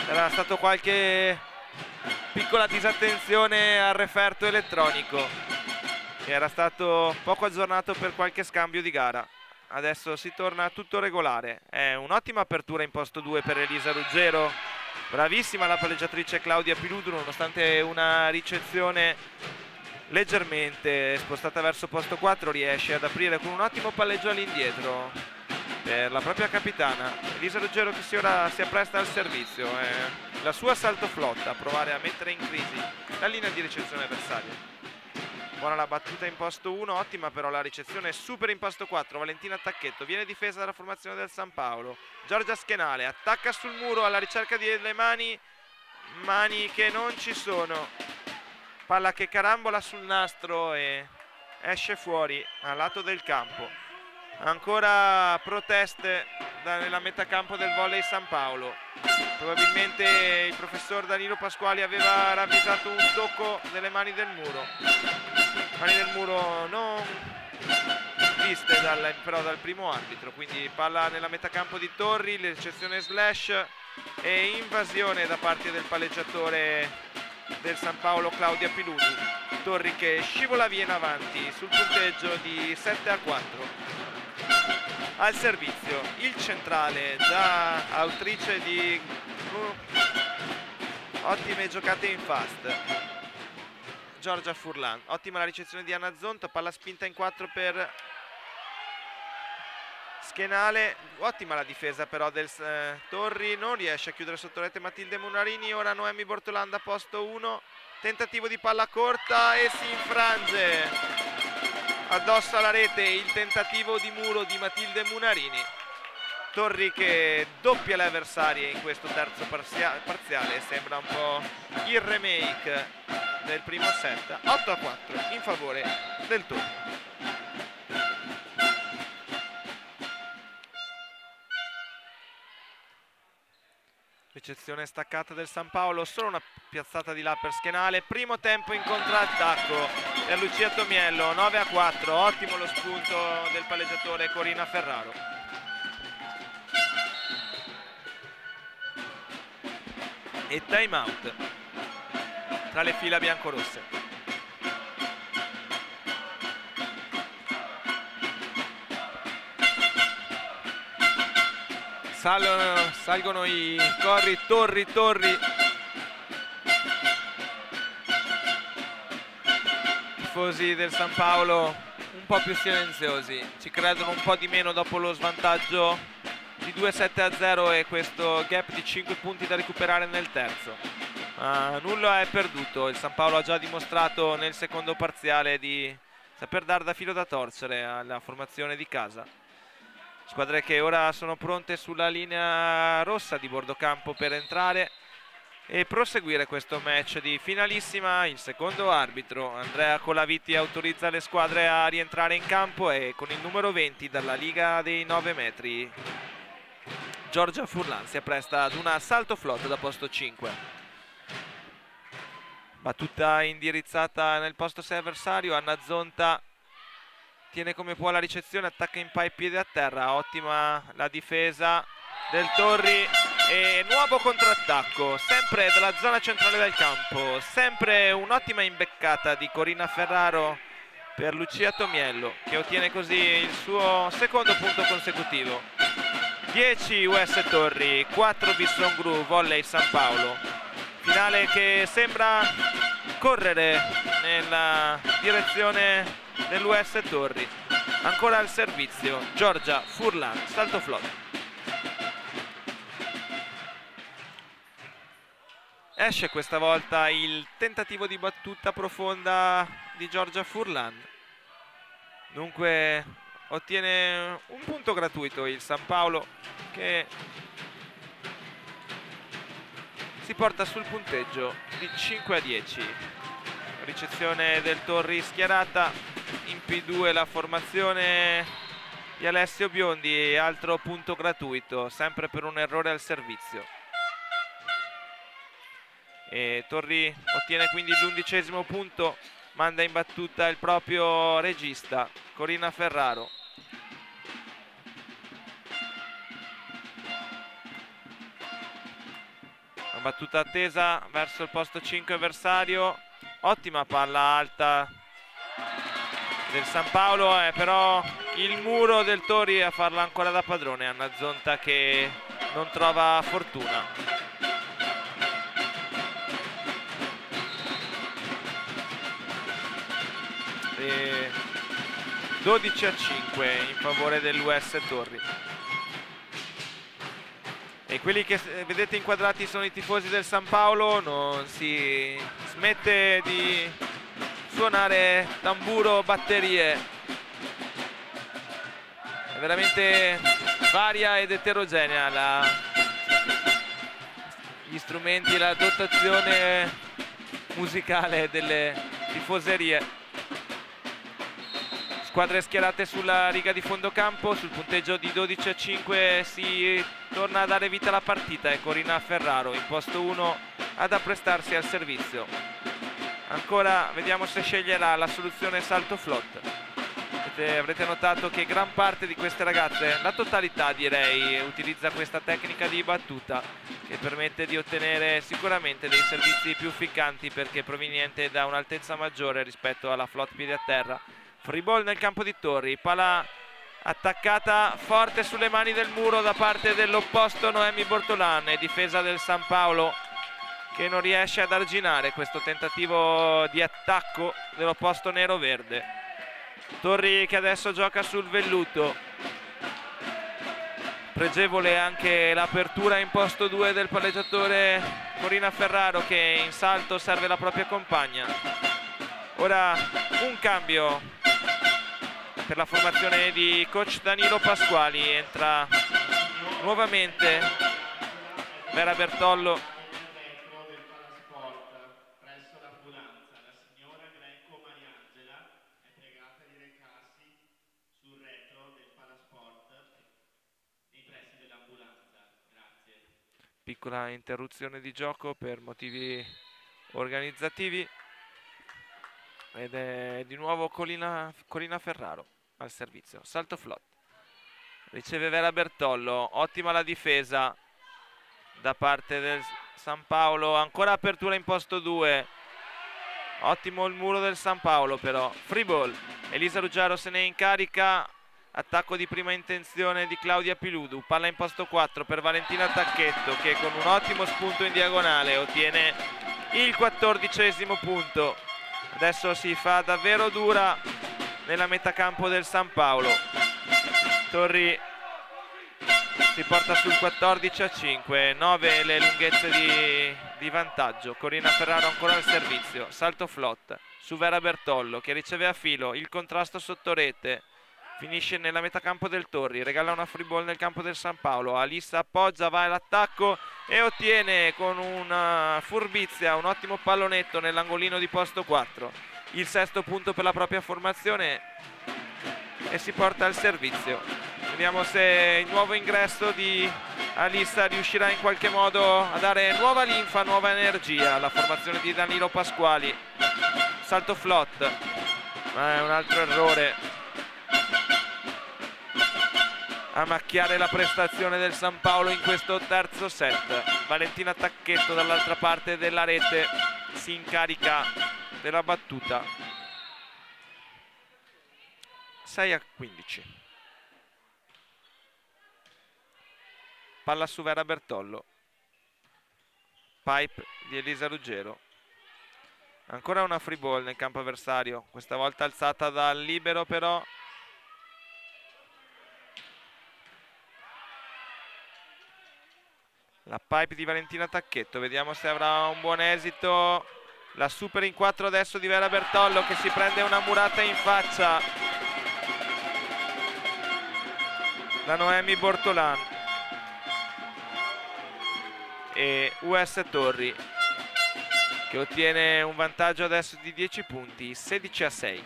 Era stato qualche piccola disattenzione al referto elettronico, che era stato poco aggiornato per qualche scambio di gara. Adesso si torna tutto regolare. È un'ottima apertura in posto 2 per Elisa Ruggero. Bravissima la palleggiatrice Claudia Piludu, nonostante una ricezione leggermente spostata verso posto 4, riesce ad aprire con un ottimo palleggio all'indietro per la propria capitana Elisa Ruggero, che ora si appresta al servizio. È la sua salto flotta a provare a mettere in crisi la linea di ricezione avversaria. Buona la battuta in posto 1, ottima però la ricezione super in posto 4. Valentina Tacchetto viene difesa dalla formazione del San Paolo. Giorgia Schenale attacca sul muro alla ricerca delle mani che non ci sono. Palla che carambola sul nastro e esce fuori al lato del campo. Ancora proteste nella metacampo del volley San Paolo. Probabilmente il professor Danilo Pasquali aveva ravvisato un tocco delle mani del muro. Mani del muro non viste però dal primo arbitro. Quindi palla nella metà campo di Torri, l'eccezione slash e invasione da parte del palleggiatore del San Paolo Claudia Piludu. Torri che scivola via in avanti sul punteggio di 7-4. Al servizio il centrale, già autrice di ottime giocate in fast, Giorgia Furlan. Ottima la ricezione di Anna Zonta, palla spinta in 4 per Schienale. Ottima la difesa però del Torri, non riesce a chiudere sotto rete Matilde Munarini. Ora Noemi Bortolanda, posto 1, tentativo di palla corta e si infrange addosso alla rete il tentativo di muro di Matilde Munarini. Torri che doppia le avversarie in questo terzo parziale, sembra un po' il remake del primo set. 8-4 in favore del Torri. Ricezione staccata del San Paolo, solo una piazzata di là per Schienale. Primo tempo in contrattacco per Lucia Tomiello, 9-4. Ottimo lo spunto del palleggiatore Corina Ferraro. E time out tra le fila biancorosse. Salgono i corri, Torri. Tifosi del San Paolo un po' più silenziosi, ci credono un po' di meno dopo lo svantaggio di 2-7-0 e questo gap di 5 punti da recuperare nel terzo. Ma nulla è perduto, il San Paolo ha già dimostrato nel secondo parziale di saper dar da filo da torcere alla formazione di casa. Squadre che ora sono pronte sulla linea rossa di bordo campo per entrare e proseguire questo match di finalissima. Il secondo arbitro, Andrea Colaviti, autorizza le squadre a rientrare in campo e con il numero 20 dalla Liga dei 9 metri, Giorgia Furlan, si appresta ad una salto float da posto 5. Battuta indirizzata nel posto 6 avversario, Anna Zonta tiene come può la ricezione, attacca in piede a terra. Ottima la difesa del Torri e nuovo contrattacco sempre dalla zona centrale del campo. Sempre un'ottima imbeccata di Corina Ferraro per Lucia Tomiello, che ottiene così il suo secondo punto consecutivo. 10 US Torri, 4 Bisson Gru, volley San Paolo. Finale che sembra correre nella direzione dell'US Torri. Ancora al servizio Giorgia Furlan, salto float. Esce questa volta il tentativo di battuta profonda di Giorgia Furlan. Dunque ottiene un punto gratuito il San Paolo, che si porta sul punteggio di 5-10. Ricezione del Torri schierata, in P2 la formazione di Alessio Biondi, altro punto gratuito sempre per un errore al servizio. E Torri ottiene quindi l'11° punto, manda in battuta il proprio regista Corina Ferraro. Una battuta attesa verso il posto 5 avversario. Ottima palla alta del San Paolo, però il muro del Torri a farla ancora da padrone. Anna Zonta che non trova fortuna. E 12-5 in favore dell'US Torri. E quelli che vedete inquadrati sono i tifosi del San Paolo. Non si smette di suonare tamburo, batterie. È veramente varia ed eterogenea gli strumenti, la dotazione musicale delle tifoserie. Squadre schierate sulla riga di fondo campo, sul punteggio di 12-5 si torna a dare vita alla partita e Corina Ferraro in posto 1 ad apprestarsi al servizio. Ancora vediamo se sceglierà la soluzione salto float. Avrete notato che gran parte di queste ragazze, la totalità direi, utilizza questa tecnica di battuta che permette di ottenere sicuramente dei servizi più ficcanti perché proveniente da un'altezza maggiore rispetto alla float piedi a terra. Free ball nel campo di Torri, palla attaccata forte sulle mani del muro da parte dell'opposto Noemi Bortolan e difesa del San Paolo che non riesce ad arginare questo tentativo di attacco dell'opposto nero-verde. Torri che adesso gioca sul velluto, pregevole anche l'apertura in posto 2 del palleggiatore Corina Ferraro che in salto serve la propria compagna. Ora un cambio per la formazione di coach Danilo Pasquali, entra nuovamente Vera Bertollo. Piccola interruzione di gioco per motivi organizzativi ed è di nuovo Corina Ferraro al servizio. Salto float, riceve Vera Bertollo, ottima la difesa da parte del San Paolo, ancora apertura in posto 2, ottimo il muro del San Paolo però. Free ball, Elisa Ruggiaro se ne incarica. Attacco di prima intenzione di Claudia Piludu, palla in posto 4 per Valentina Tacchetto che con un ottimo spunto in diagonale ottiene il 14° punto. Adesso si fa davvero dura nella metacampo del San Paolo. Torri si porta sul 14-5, 9 le lunghezze di vantaggio. Corina Ferraro ancora al servizio, salto float su Vera Bertollo che riceve a filo, il contrasto sotto rete. Finisce nella metacampo del Torri, regala una free ball nel campo del San Paolo. Alissa appoggia, va all'attacco e ottiene con una furbizia un ottimo pallonetto nell'angolino di posto 4. Il 6° punto per la propria formazione e si porta al servizio. Vediamo se il nuovo ingresso di Alissa riuscirà in qualche modo a dare nuova linfa, nuova energia alla formazione di Danilo Pasquali. Salto float, ma è un altro errore a macchiare la prestazione del San Paolo in questo terzo set. Valentina Tacchetto dall'altra parte della rete si incarica della battuta. 6-15. Palla su Vera Bertollo, pipe di Elisa Ruggero, ancora una free ball nel campo avversario, questa volta alzata dal libero però. La pipe di Valentina Tacchetto, vediamo se avrà un buon esito. La super in 4 adesso di Vera Bertollo che si prende una murata in faccia da Noemi Bortolan. E US Torri che ottiene un vantaggio adesso di 10 punti, 16-6.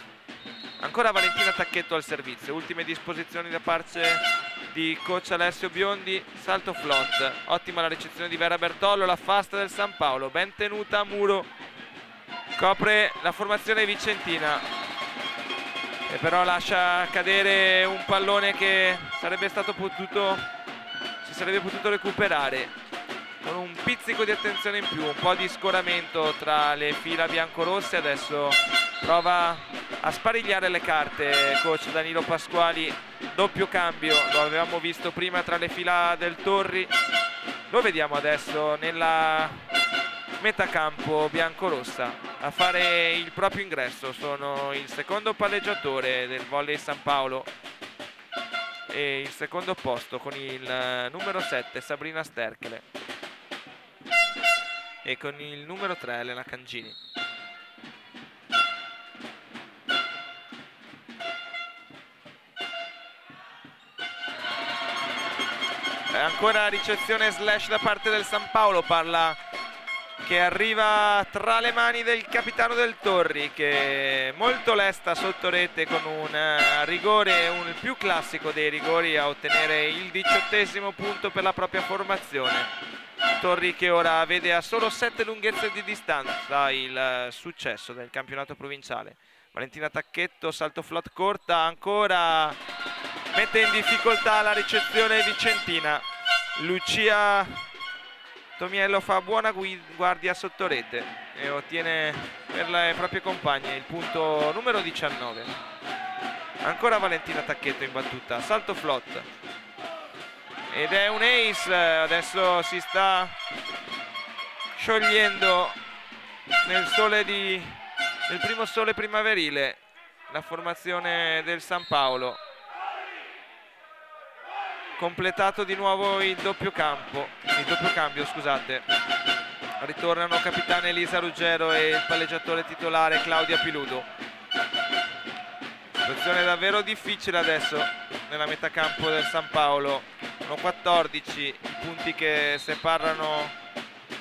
Ancora Valentina Tacchetto al servizio, ultime disposizioni da parte di coach Alessio Biondi. Salto float, ottima la ricezione di Vera Bertollo, la fasta del San Paolo, ben tenuta a muro, copre la formazione vicentina e però lascia cadere un pallone che si sarebbe potuto recuperare con un pizzico di attenzione in più, un po' di scoramento tra le fila biancorosse. Adesso prova a sparigliare le carte coach Danilo Pasquali, doppio cambio, lo avevamo visto prima tra le fila del Torri, lo vediamo adesso nella metacampo biancorossa a fare il proprio ingresso. Sono il secondo palleggiatore del volley San Paolo e il secondo posto con il numero 7 Sabrina Sterchele e con il numero 3 Elena Cangini. Ancora ricezione slash da parte del San Paolo, palla che arriva tra le mani del capitano del Torri che è molto lesta sotto rete con un rigore, il più classico dei rigori, a ottenere il 18° punto per la propria formazione. Torri che ora vede a solo 7 lunghezze di distanza il successo del campionato provinciale. Valentina Tacchetto, salto flot corta, ancora mette in difficoltà la ricezione vicentina. Lucia Tomiello fa buona guardia sotto rete e ottiene per le proprie compagne il punto numero 19. Ancora Valentina Tacchetto in battuta, salto flot ed è un ace. Adesso si sta sciogliendo nel primo sole primaverile la formazione del San Paolo. Completato di nuovo il doppio cambio, scusate. Ritornano capitana Elisa Ruggero e il palleggiatore titolare Claudia Piludo. Situazione davvero difficile adesso nella metà campo del San Paolo. Sono 14 i punti che separano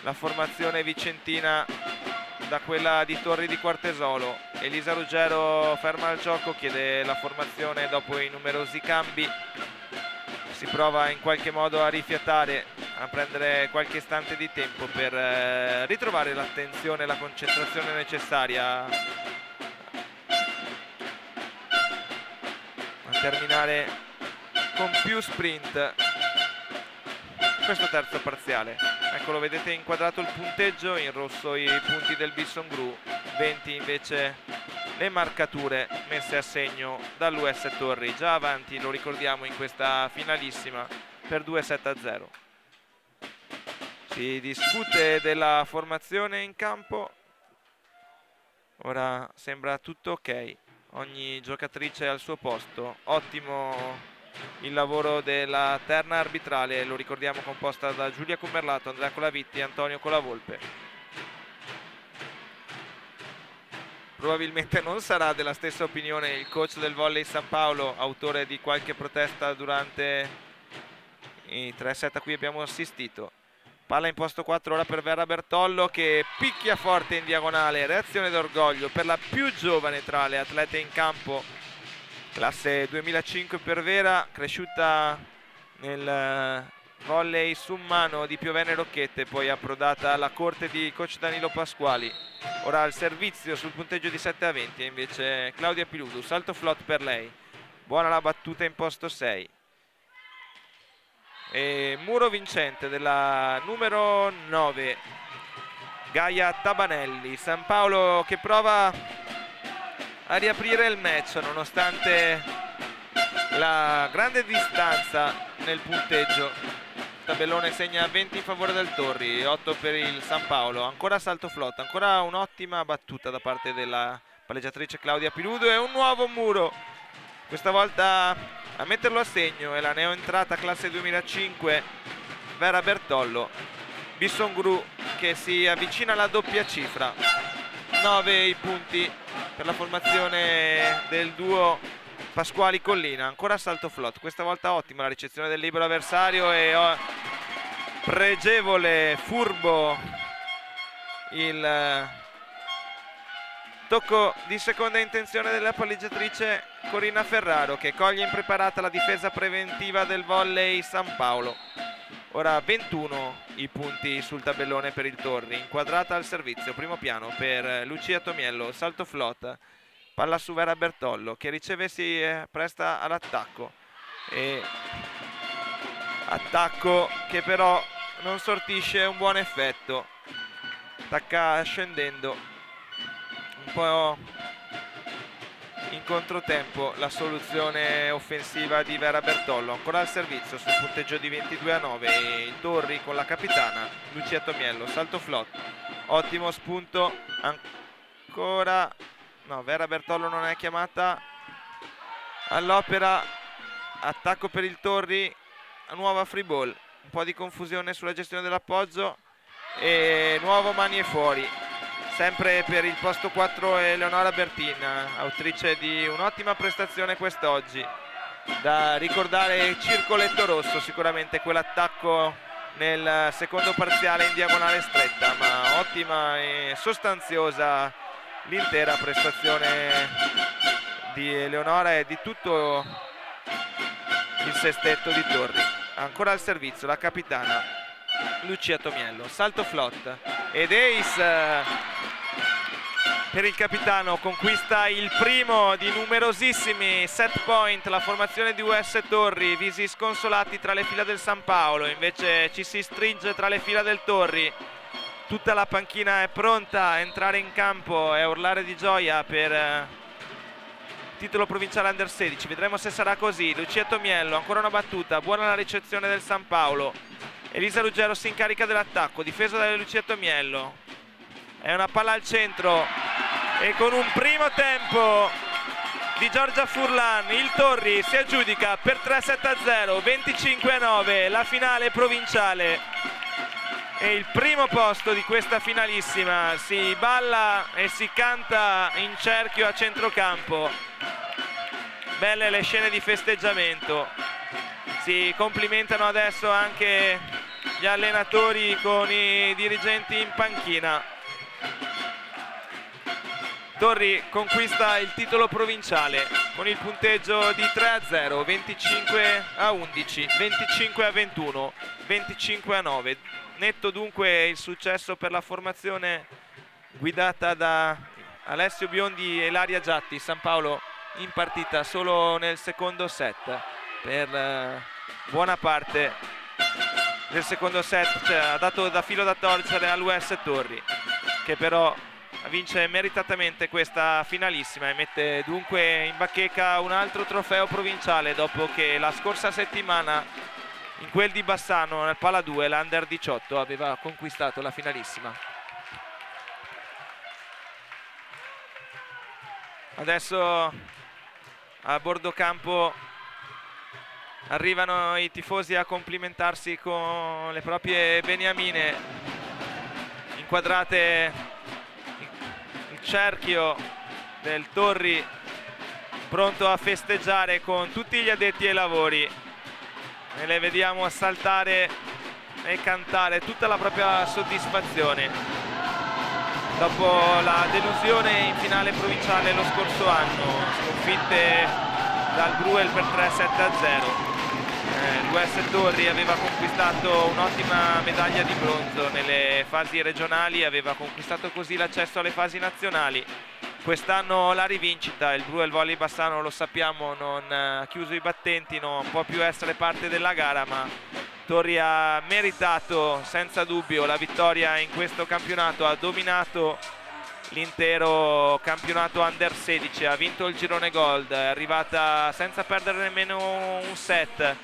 la formazione vicentina da quella di Torri di Quartesolo. Elisa Ruggero ferma il gioco, chiede la formazione dopo i numerosi cambi. Si prova in qualche modo a rifiatare, a prendere qualche istante di tempo per ritrovare l'attenzione e la concentrazione necessaria a terminare con più sprint questo terzo parziale. Eccolo, vedete inquadrato il punteggio, in rosso i punti del Bisson Gru, 20 invece le marcature messe a segno dall'US Torri, già avanti, lo ricordiamo, in questa finalissima per 2-7-0. Si discute della formazione in campo, ora sembra tutto ok, ogni giocatrice è al suo posto. Ottimo il lavoro della terna arbitrale, lo ricordiamo, composta da Giulia Cummerlato, Andrea Colavitti e Antonio Colavolpe. Probabilmente non sarà della stessa opinione il coach del volley San Paolo, autore di qualche protesta durante i 3 set a cui abbiamo assistito. Palla in posto 4 ora per Vera Bertollo, che picchia forte in diagonale. Reazione d'orgoglio per la più giovane tra le atlete in campo, classe 2005 per Vera, cresciuta nel volley su mano di Piovene Rocchette, poi approdata alla corte di coach Danilo Pasquali. Ora al servizio sul punteggio di 7-20 e invece Claudia Piludu, salto flot per lei, buona la battuta in posto 6. E muro vincente della numero 9 Gaia Tabanelli. San Paolo che prova a riaprire il match nonostante la grande distanza nel punteggio. Tabellone segna 20 in favore del Torri, 8 per il San Paolo. Ancora salto flot, ancora un'ottima battuta da parte della palleggiatrice Claudia Piludo e un nuovo muro, questa volta a metterlo a segno è la neoentrata classe 2005 Vera Bertollo. Bisson Gru che si avvicina alla doppia cifra, 9 i punti per la formazione del duo Pasquali Collina. Ancora salto flot, questa volta ottima la ricezione del libero avversario e pregevole, furbo il tocco di seconda intenzione della palleggiatrice Corina Ferraro, che coglie impreparata la difesa preventiva del volley San Paolo. Ora 21 i punti sul tabellone per il Torri, inquadrata al servizio, primo piano per Lucia Tomiello, salto flot, palla su Vera Bertollo che riceve e si presta all'attacco, e attacco che però non sortisce un buon effetto, attacca scendendo un po' in controtempo la soluzione offensiva di Vera Bertollo. Ancora al servizio sul punteggio di 22-9 e il Torri con la capitana Lucia Tomiello, salto flot, ottimo spunto, ancora no, Vera Bertollo non è chiamata all'opera, attacco per il Torri, nuova free ball, un po' di confusione sulla gestione dell'appoggio e nuovo mani e fuori, sempre per il posto 4 Eleonora Bertin, autrice di un'ottima prestazione quest'oggi. Da ricordare circoletto rosso sicuramente quell'attacco nel secondo parziale in diagonale stretta, ma ottima e sostanziosa l'intera prestazione di Eleonora e di tutto il sestetto di Torri. Ancora al servizio la capitana Lucia Tomiello, salto flot ed ace per il capitano, conquista il primo di numerosissimi set point la formazione di US Torri, visi sconsolati tra le fila del San Paolo, invece ci si stringe tra le fila del Torri, tutta la panchina è pronta a entrare in campo e a urlare di gioia per titolo provinciale Under 16, vedremo se sarà così. Lucia Tomiello, ancora una battuta, buona la ricezione del San Paolo, Elisa Ruggero si incarica dell'attacco, difesa da Lucia Tomiello, è una palla al centro e con un primo tempo di Giorgia Furlan il Torri si aggiudica per 3-7-0, 25-9 la finale provinciale e il primo posto di questa finalissima. Si balla e si canta in cerchio a centrocampo, belle le scene di festeggiamento, si complimentano adesso anche gli allenatori con i dirigenti in panchina. Torri conquista il titolo provinciale con il punteggio di 3-0, 25-11, 25-21, 25-9. Netto dunque il successo per la formazione guidata da Alessio Biondi e Ilaria Giatti. San Paolo in partita solo nel secondo set, per buona parte del secondo set ha dato da filo da torcere all'US Torri, che però vince meritatamente questa finalissima e mette dunque in bacheca un altro trofeo provinciale, dopo che la scorsa settimana in quel di Bassano nel Pala 2 l'Under 18 aveva conquistato la finalissima. Adesso a bordo campo arrivano i tifosi a complimentarsi con le proprie beniamine, inquadrate il cerchio del Torri pronto a festeggiare con tutti gli addetti ai lavori, e le vediamo saltare e cantare tutta la propria soddisfazione dopo la delusione in finale provinciale lo scorso anno, sconfitte dal Bruel per 3-7-0. L'US Torri aveva conquistato un'ottima medaglia di bronzo nelle fasi regionali, aveva conquistato così l'accesso alle fasi nazionali. Quest'anno la rivincita, il Bruel Volley Bassano lo sappiamo non ha chiuso i battenti, non può più essere parte della gara, ma Torri ha meritato senza dubbio la vittoria in questo campionato, ha dominato l'intero campionato Under 16, ha vinto il girone Gold, è arrivata senza perdere nemmeno un set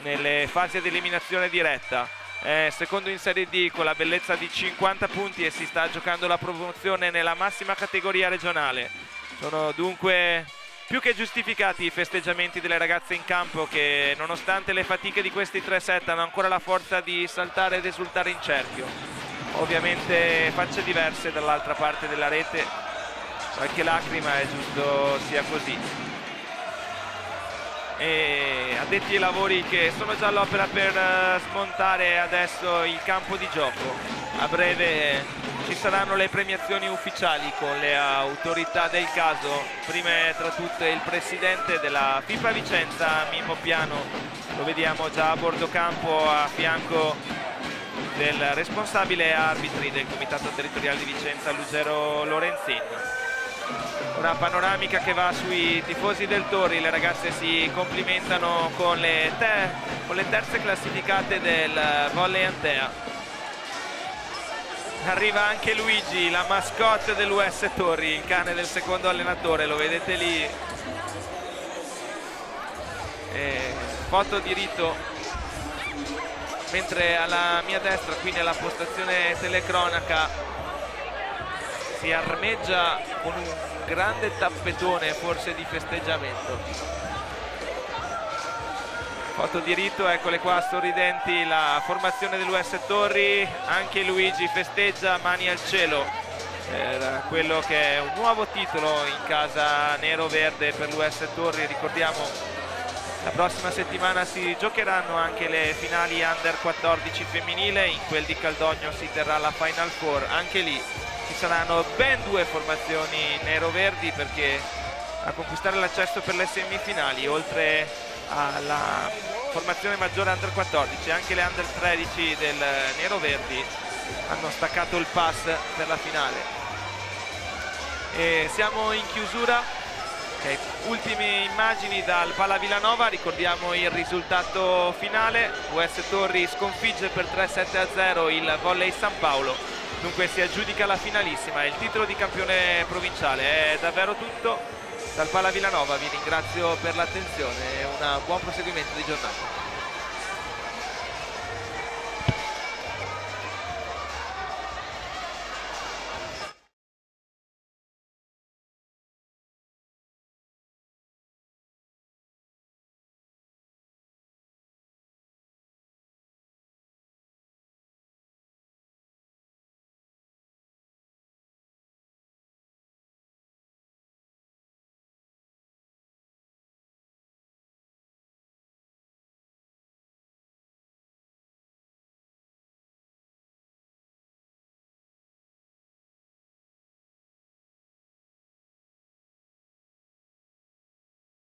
nelle fasi di eliminazione diretta, è secondo in Serie D con la bellezza di 50 punti e si sta giocando la promozione nella massima categoria regionale. Sono dunque più che giustificati i festeggiamenti delle ragazze in campo, che nonostante le fatiche di questi 3 set hanno ancora la forza di saltare ed esultare in cerchio. Ovviamente facce diverse dall'altra parte della rete, qualche lacrima, è giusto sia così. E addetti ai lavori che sono già all'opera per smontare adesso il campo di gioco. A breve ci saranno le premiazioni ufficiali con le autorità del caso, prime tra tutte il presidente della FIPA Vicenza, Mimmo Piano, lo vediamo già a bordo campo a fianco del responsabile arbitri del Comitato Territoriale di Vicenza, Ruggero Lorenzin. Una panoramica che va sui tifosi del Torri, le ragazze si complimentano con le terze classificate del volley Antea. Arriva anche Luigi, la mascotte dell'US Torri, il cane del secondo allenatore, lo vedete lì. Foto di rito, mentre alla mia destra, qui nella postazione telecronaca, si armeggia con un grande tappetone forse di festeggiamento. Foto di rito, eccole qua sorridenti la formazione dell'US Torri, anche Luigi festeggia, mani al cielo per quello che è un nuovo titolo in casa nero-verde per l'US Torri. Ricordiamo, la prossima settimana si giocheranno anche le finali Under 14 femminile, in quel di Caldogno si terrà la Final Four, anche lì ci saranno ben 2 formazioni nero-verdi, perché a conquistare l'accesso per le semifinali, oltre alla formazione maggiore Under 14, anche le Under 13 del nero-verdi hanno staccato il pass per la finale. E siamo in chiusura, ultime immagini dal Pala Villanova. Ricordiamo il risultato finale: US Torri sconfigge per 3-7-0 il Volley San Paolo, dunque si aggiudica la finalissima e il titolo di campione provinciale. È davvero tutto dal Pala Villanova, vi ringrazio per l'attenzione e un buon proseguimento di giornata.